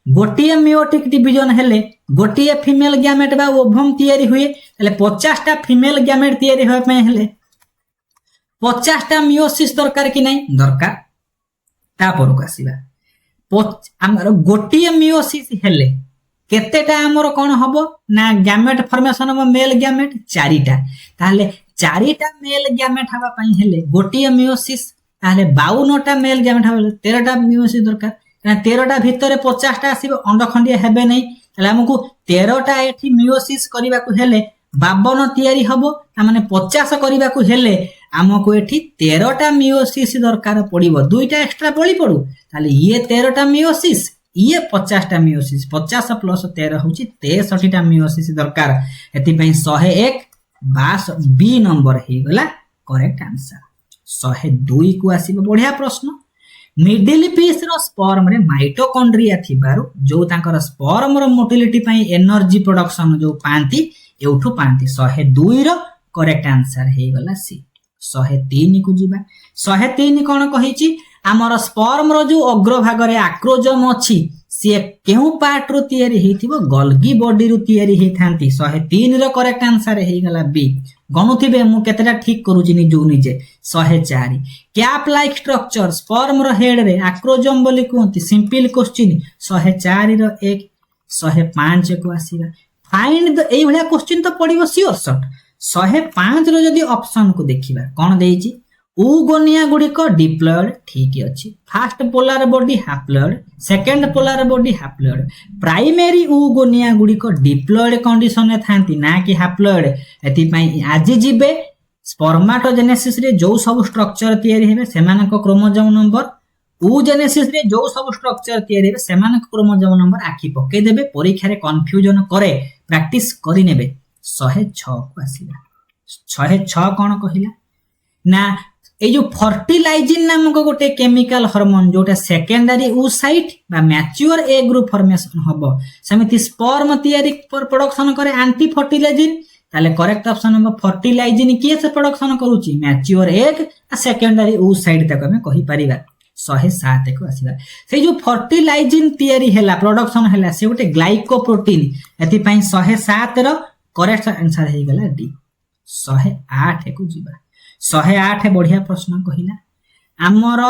गोटिए मियोटिक डिवीजन हेले गोटिए फीमेल गैमेट बा ओवम तयारी हुए ताले 50टा फीमेल गैमेट तयारी होबा पई हेले 50टा मियोसिस दरकार कि नहीं दरकार तापर को आसीबा हमर गोटिए मियोसिस हेले केतेटा हमर कोन हबो ना gamete formation of male gamete 4टा ताले 4टा मेल गैमेट हबा पई हेले गोटिए मियोसिस ताले 52टा मेल गैमेट हबा 13टा मियोसिस दरकार ना 13टा भितरे 50टा आसीबो अंडखंडिया हेबे नहीं ताले हमकु 13टा एठी मियोसिस करिबा को हेले 52 तयारी हबो माने 50 करिबा को हेले हमको एठी 13टा मियोसिस दरकार पड़िबो दुईटा एक्स्ट्रा बळी पडू ताले ये 13टा मियोसिस ये 50टा मियोसिस 50 प्लस 13 होची 63टा मियोसिस दरकार एति पई 101 22 बी नंबर हे गला करेक्ट आंसर 102 को आसीबो बढ़िया प्रश्न मिडिल पीस रो स्पर्म रे माइटोकॉन्ड्रिया थिबारु जो तांकर स्पर्म रो मोटिलिटी पई एनर्जी प्रोडक्शन जो पांती एउठु पांती 102 रो करेक्ट आंसर हे गला सी 103 को जीवा 103 कोन कहिची हमर स्पर्म रो जो अग्र भाग रे आक्रोजम अछि से केउ पार्ट रो तयारी हेथिबो गल्गी बॉडी रो तयारी हेथांती 103 रो करेक्ट आंसर हे गला बी गनुथिबे मु केतेटा ठीक करूची नि जो निजे 104 कैप लाइक स्ट्रक्चर स्पर्म रो हेड रे आक्रोजम बोली कोंती सिंपल क्वेश्चन 104 रो 1 105 को आसीबा फाइंड द एई भलिया क्वेश्चन तो पडिबो सियोर शॉट 105 रो जदी ऑप्शन को देखिबा कोन देइची उगोनिया गुडी को डिप्लॉयड ठीक अछि first polar body haploid second polar body haploid primary oogonia गुडी को डिप्लॉयड कंडीशन में थांती ना कि हैप्लॉयड एति पई आज जिबे स्पर्माटोजेनेसिस रे जो सब स्ट्रक्चर तयारी हेबे सेमानक क्रोमोसोम नंबर oogenesis रे जो सब स्ट्रक्चर तयारी हेबे सेमानक क्रोमोसोम नंबर आखि पके देबे परीक्षा रे कंफ्यूजन करे प्रैक्टिस करि नेबे 106 को आसीला 106 कोन कहिला ना ए जो फर्टिलाइजिंग नामक गोटे केमिकल हार्मोन जोटा सेकेंडरी oocyte बा मैच्योर ए ग्रुप फॉर्मेशन हबो समिति स्पर्म तयारी पर प्रोडक्शन करे एंटी फर्टिलाइजिंग ताले करेक्ट ऑप्शन हम फर्टिलाइजिंग किए से प्रोडक्शन करूची मैच्योर एग आ सेकेंडरी oocyte तक हम कहि परिबा 107 को आसीबा से जो फर्टिलाइजिंग तयारी हैला प्रोडक्शन हैला से गोटे ग्लाइकोप्रोटीन एति पई 107 रो करेक्ट आंसर हे गला डी 108 को जीवा 108 बढ़िया प्रश्न कहिला हमर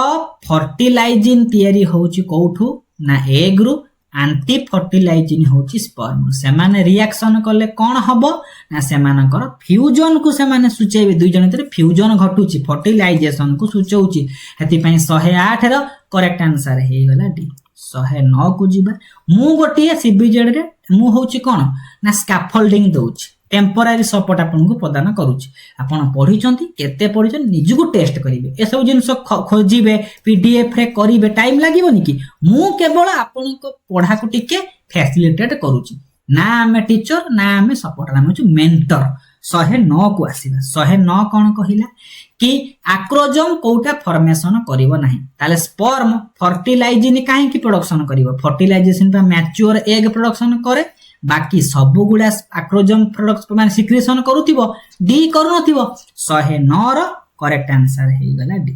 फर्टिलाइजिंग तयारी होची कोठू ना ए ग्रुप एंटी फर्टिलाइजिंग होची स्पर्म से माने रिएक्शन करले कोन हबो ना से मानकर फ्यूजन को से माने सूचेबे दुई जन भीतर फ्यूजन घटुची फर्टिलाइजेशन को सूचौची हेति पई 108 रो करेक्ट आंसर हे गला डी 109 को जीवा मु गोटिए सीबीजेड रे मु होची कोन ना स्कैफोल्डिंग दोची टेम्पररी सपोर्ट आपन को प्रदान करूची आपन पढी चंती केते पढी चन निजु को टेस्ट करिवे ए सब जिंस खोजिबे पीडीएफ रे करिवे टाइम लागिवोनी कि मु केवल आपन को पढा को टिके फैसिलिटेट करूची ना हमें टीचर ना हमें सपोर्टर हम छु मेंटर 109 को आसीबा 109 कोन कहिला कि आक्रोजम कोटा फॉर्मेशन करिवो नाही ताले स्पर्म फर्टिलाइजिंग काहे की प्रोडक्शन करिवो फर्टिलाइजेशन पे मैच्योर एग प्रोडक्शन करे बाकी सब गुडा आक्रोजम प्रोडक्ट्स माने सिक्रेशन करूथिबो डी करूनथिबो 109 रो करेक्ट आंसर हे गला डी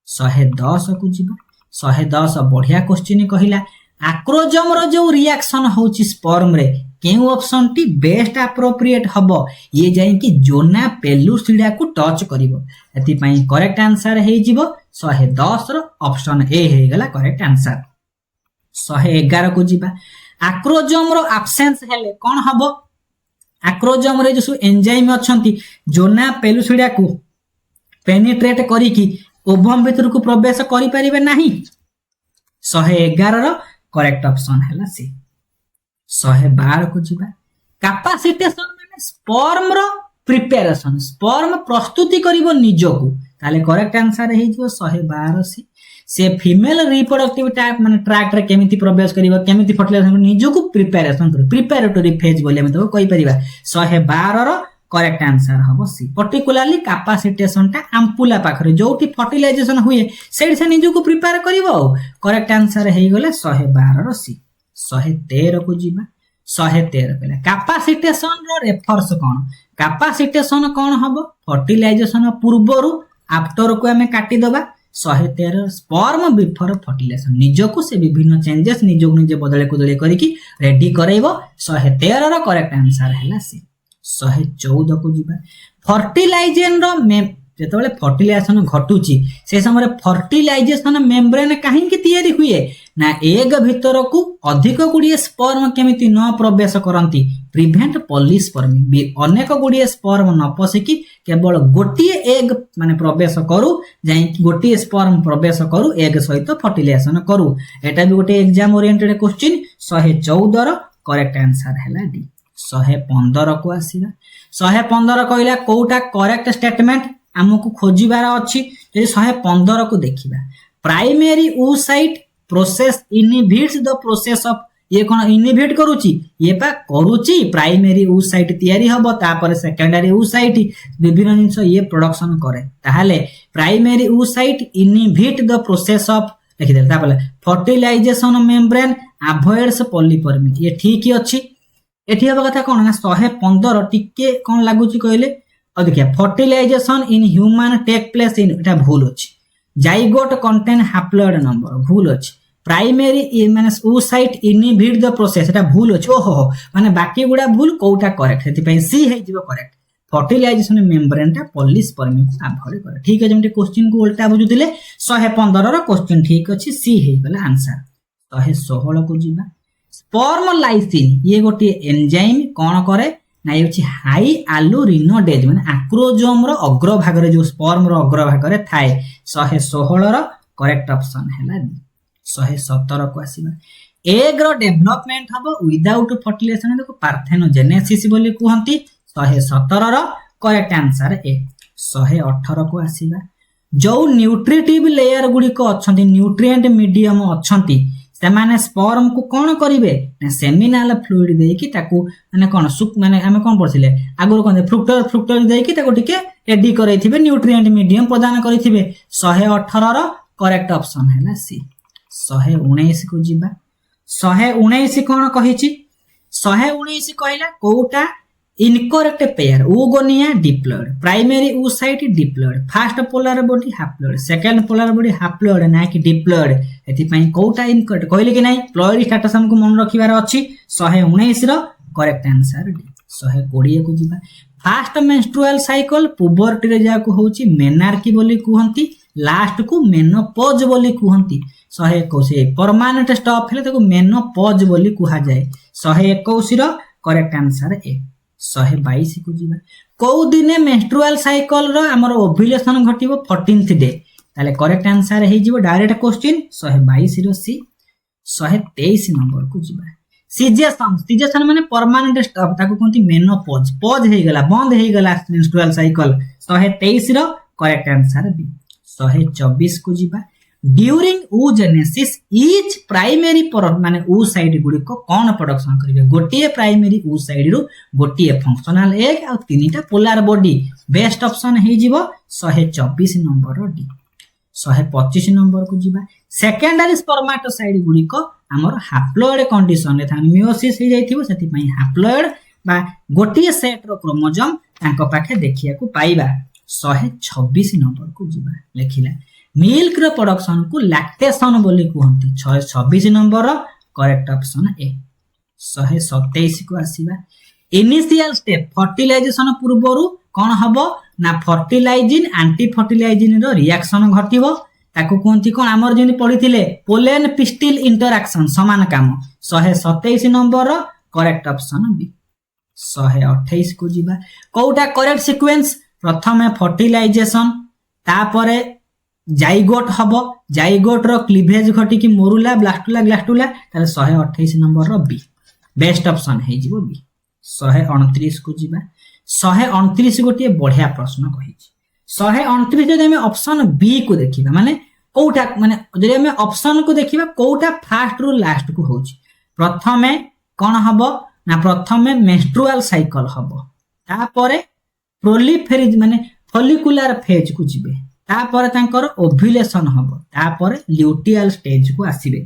110 को जीवा 110 बढ़िया क्वेश्चन कहिला आक्रोजम रो जो रिएक्शन होची स्पर्म रे केउ ऑप्शन टी बेस्ट एप्रोप्रिएट हबो ये जाय कि जोना पेलुसिडा को टच करिवो एति पई करेक्ट आंसर हे जीवो 110 रो ऑप्शन ए हे गला करेक्ट आंसर 111 को जीवा आक्रोजम रो एब्सेंस हेले कोन हबो आक्रोजम रे जो एंजाइम अछंती जोना पेलुसिडा को पेनिट्रेट करिकी ओभम भितर को प्रवेश करि परिबे नाही 111 रो करेक्ट ऑप्शन हैला सी 112 को जिबा कैपेसिटेशन माने स्पर्म रो प्रिपरेशन स्पर्म प्रस्तुति करिवो निजको ताले करेक्ट आंसर हे जिवो 112 सी से फीमेल रिप्रोडक्टिव टाइप माने ट्रैक्ट रे केमिति प्रवेश करिवो केमिति फर्टिलाइजेशन निजको प्रिपरेशन करिवो प्रिपरेटरी फेज बोले हम तो कहि परिबा 112 रो करेक्ट आंसर हबो सी पर्टिकुलरली कैपेसिटेशन टा एम्पुला पाखरे जोटी फर्टिलाइजेशन हुए सेडी से निजको प्रिपेयर करिवो करेक्ट आंसर हे गले 112 रो सी 113 को जिबा 113 कहला कैपेसिटेशन रो रेफर्स कोन कैपेसिटेशन कोन हबो फर्टिलाइजेशन पूर्वरु आफ्टर को हमें काटी दबा 113 स्पर्म बिफोर फर्टिलाइजेशन निजको से विभिन्न चेंजेस निजको निजे बदले कुदले करिकी रेडी करैबो 113 रो करेक्ट आंसर हैला सी 114 को जिबा फर्टिलाइजेशन रो जेतबेले फर्टिलाइजेशन घटुची से समय फर्टिलाइजेशन मेम्ब्रेन काहे की तयारी हुए ना एग भितर को अधिक गुड़िए स्पर्म केमिति न प्रवेश करंती प्रिवेंट पॉलीस्पर्मी अनेक गुड़िए स्पर्म न पसिकी केवल गोटिए एग माने प्रवेश करू जाई गोटिए स्पर्म प्रवेश करू एग सहित फर्टिलाइजेशन करू एटा भी गोटे एग्जाम ओरिएंटेड क्वेश्चन 114 रो करेक्ट आंसर हैला डी 115 को आसीला 115 कहला कोटा करेक्ट स्टेटमेंट हमको खोजिबार अछि जे 115 को देखिबा primary oocyte process inhibits the process of ये कोन इनहिबिट करूची ये पा करूची प्राइमरी oocyte तयारी हबो तापर सेकेंडरी oocyte विभिन्न जिंस ये प्रोडक्शन करे ताहाले primary oocyte inhibit the process of लिखि दे तापर फर्टिलाइजेशन मेम्ब्रेन अवॉइड्स पॉलीपर्मी ये ठीक ही अछि एठी हबा कथा कोन ना 115 टिके कोन लागुची कहले और देखिए fertilization in human take place in एटा भूल अछि जाइगोट कंटेन हैप्लॉइड नंबर भूल अछि प्राइमरी माने oocyte इनहिबिट द प्रोसेस एटा भूल अछि ओहो माने बाकी गुडा भूल कोटा करेक्ट सेति पई सी हे जिवो करेक्ट फर्टिलाइजेशन मेम्ब्रेन टा पॉलीस्पर्मी को अवॉइड करे ठीक है जेमते क्वेश्चन को उल्टा बुझुतिले 115 रो क्वेश्चन ठीक अछि सी हे गला आंसर 116 को जिबा स्पर्म लाइसिन ये गोटे एंजाइम कोन करे ना ये हाई आलुरिनोडेज माने आक्रोजोम रो अग्र भाग रे जो स्पर्म रो अग्र भाग रे थाए 116 रो करेक्ट ऑप्शन हैला 117 को आसीबा एग रो डेवलपमेंट हबो विदाउट फर्टिलाइजेशन देखो पार्थेनोजेनेसिस बोली कहंती 117 रो करेक्ट आंसर ए 118 को आसीबा जो न्यूट्रिटिव लेयर गुडी को अछंती न्यूट्रिएंट मीडियम अछंती सेमाने स्पर्म को कोन करिवे ना सेमिनाल फ्लूइड देई कि ताकू माने कोन सुक माने हमें कोन पढसिले आगुर कोन फ्रुक्टोज देई कि ताकू टिके रेडी करैथिबे न्यूट्रिएंट मीडियम प्रदान करैथिबे 118 रो करेक्ट ऑप्शन हैला सी 119 को जिबा 119 कोन कहिची 119 कहला कोटा incorrect pair oogonia diploid primary oocyte diploid first polar body haploid second polar body haploid ना कि diploid एथि पई कोटा इनकरेक्ट कहले कि नाही प्लॉइड स्टेटस हमको मन रखिबार अछि 119 रो करेक्ट आंसर डी 120 को जिबा फर्स्ट मेंस्ट्रुअल साइकिल पुबर्टी रे जा को होची मेनार्की बोली कहंती लास्ट को मेनोपॉज बोली कहंती 121 परमानेंट स्टॉप हेले ताको मेनोपॉज बोली कहा जाय 121 रो करेक्ट आंसर ए 122 को जिबा को दिने मेंस्ट्रुअल साइकिल रो हमर ओव्युलेशन घटिबो 14th डे ताले करेक्ट आंसर हे जिवो डायरेक्ट क्वेश्चन 122 रो सी 123 नंबर को जिबा सीजेशन माने परमानेंट स्टॉप ताको कोंती मेनोपॉज पॉज हे गला बंद हे गला मेंस्ट्रुअल साइकिल 123 रो करेक्ट आंसर बी 124 को जिबा ड्यूरिंग oogenesis each प्राइमरी माने oocyte गुडी को कोन प्रोडक्शन करिवे गोटिए प्राइमरी oocyte रु गोटिए फंक्शनल एग आ तीनटा पोलर बॉडी बेस्ट ऑप्शन हे जिवो 124 नंबर रो डी 125 नंबर को जिबा सेकेंडरी स्पर्मेटोसाइट गुडी को हमर हैप्लॉइड कंडीशन रे था मियोसिस हे जाइथिबो सेति पई हैप्लॉइड बा गोटिए सेट रो क्रोमोसोम तांको पाखे देखिया को पाइबा 126 नंबर को जिबा लेखिला मिल्क रो प्रोडक्शन को लैक्टेशन बोली कहंती 26 नंबर रो करेक्ट ऑप्शन ए 127 को आसीबा इनिशियल स्टेप फर्टिलाइजेशन पूर्वरु कोन हबो ना फर्टिलाइजिन एंटी फर्टिलाइजिन रो रिएक्शन घटिबो ताको कहंती कोन हमर जेनि पढिथिले पोलेन पिस्टिल इंटरैक्शन समान काम 127 नंबर रो करेक्ट ऑप्शन बी 128 को जिबा कोटा करेक्ट सीक्वेंस प्रथमे फर्टिलाइजेशन तापरे जाइगोट हबो जाइगोट रो क्लीवेज घटी कि मोरुला ब्लास्टुला ग्लास्टुला ताले 128 नंबर रो बी बेस्ट ऑप्शन हे जीवो बी 129 को जीवा 129 गोटे बढ़िया प्रश्न कहिछि 129 जदि हमें ऑप्शन बी को देखिबा माने कोउटा माने जदि हमें ऑप्शन को देखिबा कोउटा फास्ट रु लास्ट को होछि प्रथमे कोन हबो ना प्रथमे मेंस्ट्रुअल साइकिल हबो तापरे प्रोलिफेरेज माने फॉलिकुलर फेज को जिबे तापरे तांकर ओव्युलेशन हबो तापरे ल्यूटियल स्टेज को आसीबे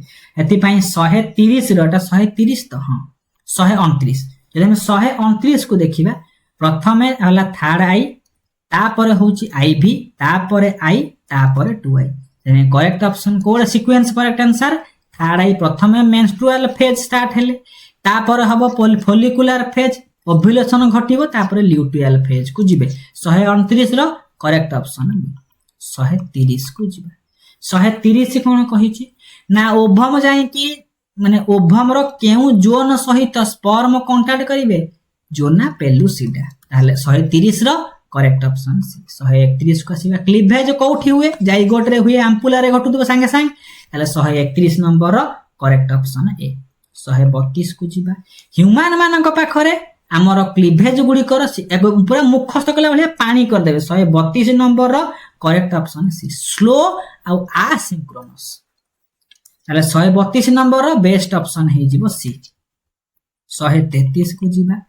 एति पई 130 रोटा 130 तो हां 129 जदि हम 129 को देखिबा प्रथमे हला थर्ड आई तापरे होची आईवी तापरे आई तापरे 2 आई तेने correct option code sequence correct answer third आई प्रथमे मेंस्ट्रुअल फेज स्टार्ट हेले तापरे हबो फॉलिकुलर फेज ओव्युलेशन घटिबो तापरे ल्यूटियल फेज को जिबे 129 रो करेक्ट ऑप्शन 130 को जिबे 130 कोन कहिछि ना ओभम जाय कि माने ओभम रो केउ जोन सहित स्पर्म कांटेक्ट करिवे जोना पेलुसिडा ताले 130 रो करेक्ट ऑप्शन 131 को आसीबा क्लीवेज कोठी हुए जाइगोट रे हुए एम्पुला रे घटुतो संगे संग ताले 131 नंबर रो करेक्ट ऑप्शन ए 132 को जिबा ह्यूमन मानक पाखरे हमर क्लीवेज गुडी कर पूरा मुखस्त कला भले पानी कर देबे 132 नंबर रो करेक्ट ऑप्शन सी स्लो आ एसिंक्रोनस ताले 132 नंबर रो बेस्ट ऑप्शन हे जिवो सी 133 को जिबा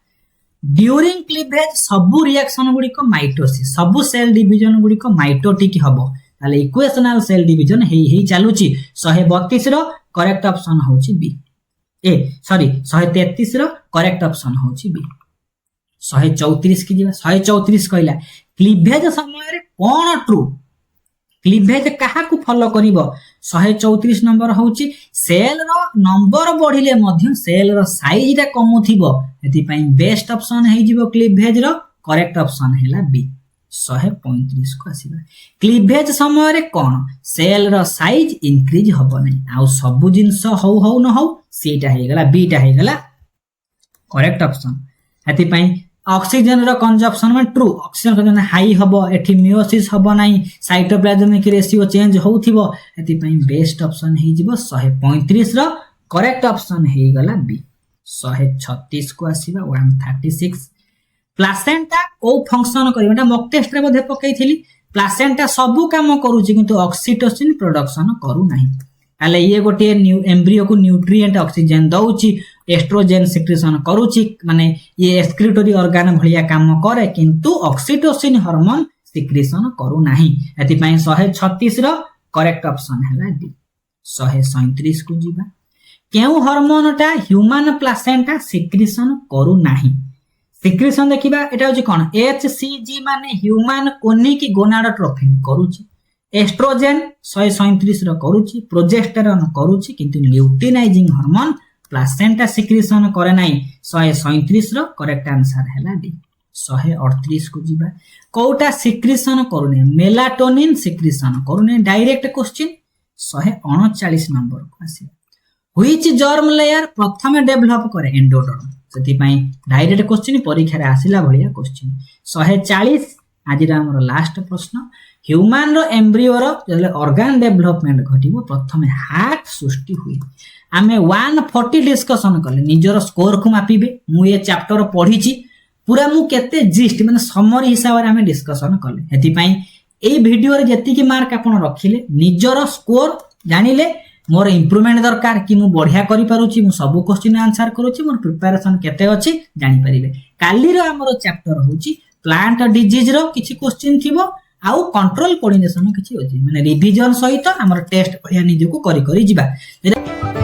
ड्यूरिंग क्लीवेज सबु रिएक्शन गुडी को माइटोसिस सबु सेल डिवीजन गुडी को माइटोटिक हबो ताले इक्वेशनल सेल डिवीजन हे चालुची 132 रो करेक्ट ऑप्शन होची बी 133 रो करेक्ट ऑप्शन होची बी 134 की जिबा 134 कहला क्लीवेज समय रे कोन ट्रू क्लीवेज काहा को फॉलो करिवो 134 नंबर होची सेल रो नंबर बढ़िले मध्य सेल रो साइज रे कमुथिबो एति पई बेस्ट ऑप्शन हे जिवो क्लीवेज रो करेक्ट ऑप्शन हैला बी 135 को आसीबा क्लीवेज समय रे cone cell row size increase होबो नै आ सब जिंस हो न हो सीटा हे गला बीटा हे गला करेक्ट ऑप्शन एति पई ऑक्सीजन रो कंजप्शन में ट्रू ऑक्सीजन कंजप्शन हाई हबो एठी मियोसिस हबो नै साइटोप्लाज्मिक रेशियो चेंज होउथिबो एति पई बेस्ट ऑप्शन हे जिवो 135 रो करेक्ट ऑप्शन हे गला बी 136 को आसीबा 136 प्लासेंटा ओ फंक्शन करिबा मॉक टेस्ट रे बधे पकैथिली प्लासेंटा सबु काम करूची किंतु ऑक्सीटोसिन प्रोडक्शन करू नाही आले ये गोटे एम्ब्रियो को न्यूट्रिएंट ऑक्सीजन दउची एस्ट्रोजन सिक्रेशन करूची माने ये एक्सक्रीटरी ऑर्गन भलिया काम करे किंतु ऑक्सीटोसिन हार्मोन सिक्रेशन करू नाही एति पई 136 रो करेक्ट ऑप्शन हैला डी 137 को जीवा केउ हार्मोनटा ह्यूमन प्लासेंटा सिक्रेशन करू नाही सिक्रेशन देखिबा एटा होची कोन एचसीजी माने ह्यूमन कोनिक गोनाडोट्रोफिन करूची एस्ट्रोजन 137 रो करूची प्रोजेस्टेरोन करूची किंतु ल्यूटिनाइजिंग हार्मोन प्लासेंटा सिक्रेशन करे नाही 137 रो करेक्ट आंसर हैला डी 138 को जीवा कोटा सिक्रेशन करूने मेलाटोनिन सिक्रेशन करूने डायरेक्ट क्वेश्चन 139 नंबर को आसी व्हिच जर्म लेयर प्रथमे डेवलप करे एंडोडर्म सेति पई डायरेक्ट क्वेश्चन परीक्षा रे आसीला भलिया क्वेश्चन 140 आज हमर लास्ट प्रश्न ह्यूमन रो एम्ब्रियो रो जले ऑर्गन डेवलपमेंट घटिबो प्रथमे हार्ट सृष्टि हुई आमे 140 डिस्कशन करले निजर स्कोर को मापिबे मु ये चैप्टर पढिची पूरा मु केते जिस्ट माने समरी हिसाब रे आमे डिस्कशन करले हेति पई ए वीडियो रे जति की मार्क आपण रखिले निजर स्कोर जानिले मोर इंप्रूवमेंट दरकार कि मु बढ़िया करि पारुची मु सब क्वेश्चन आंसर करूची मोर प्रिपरेशन केते अछि जानि परिबे काली रो हमरो चैप्टर होची प्लांट डिजीज रो किछि क्वेश्चन थिबो आउ कंट्रोल कोऑर्डिनेशन किछि होची माने रिवीजन सहित हमर टेस्ट भलिया निजको करि करि जिबा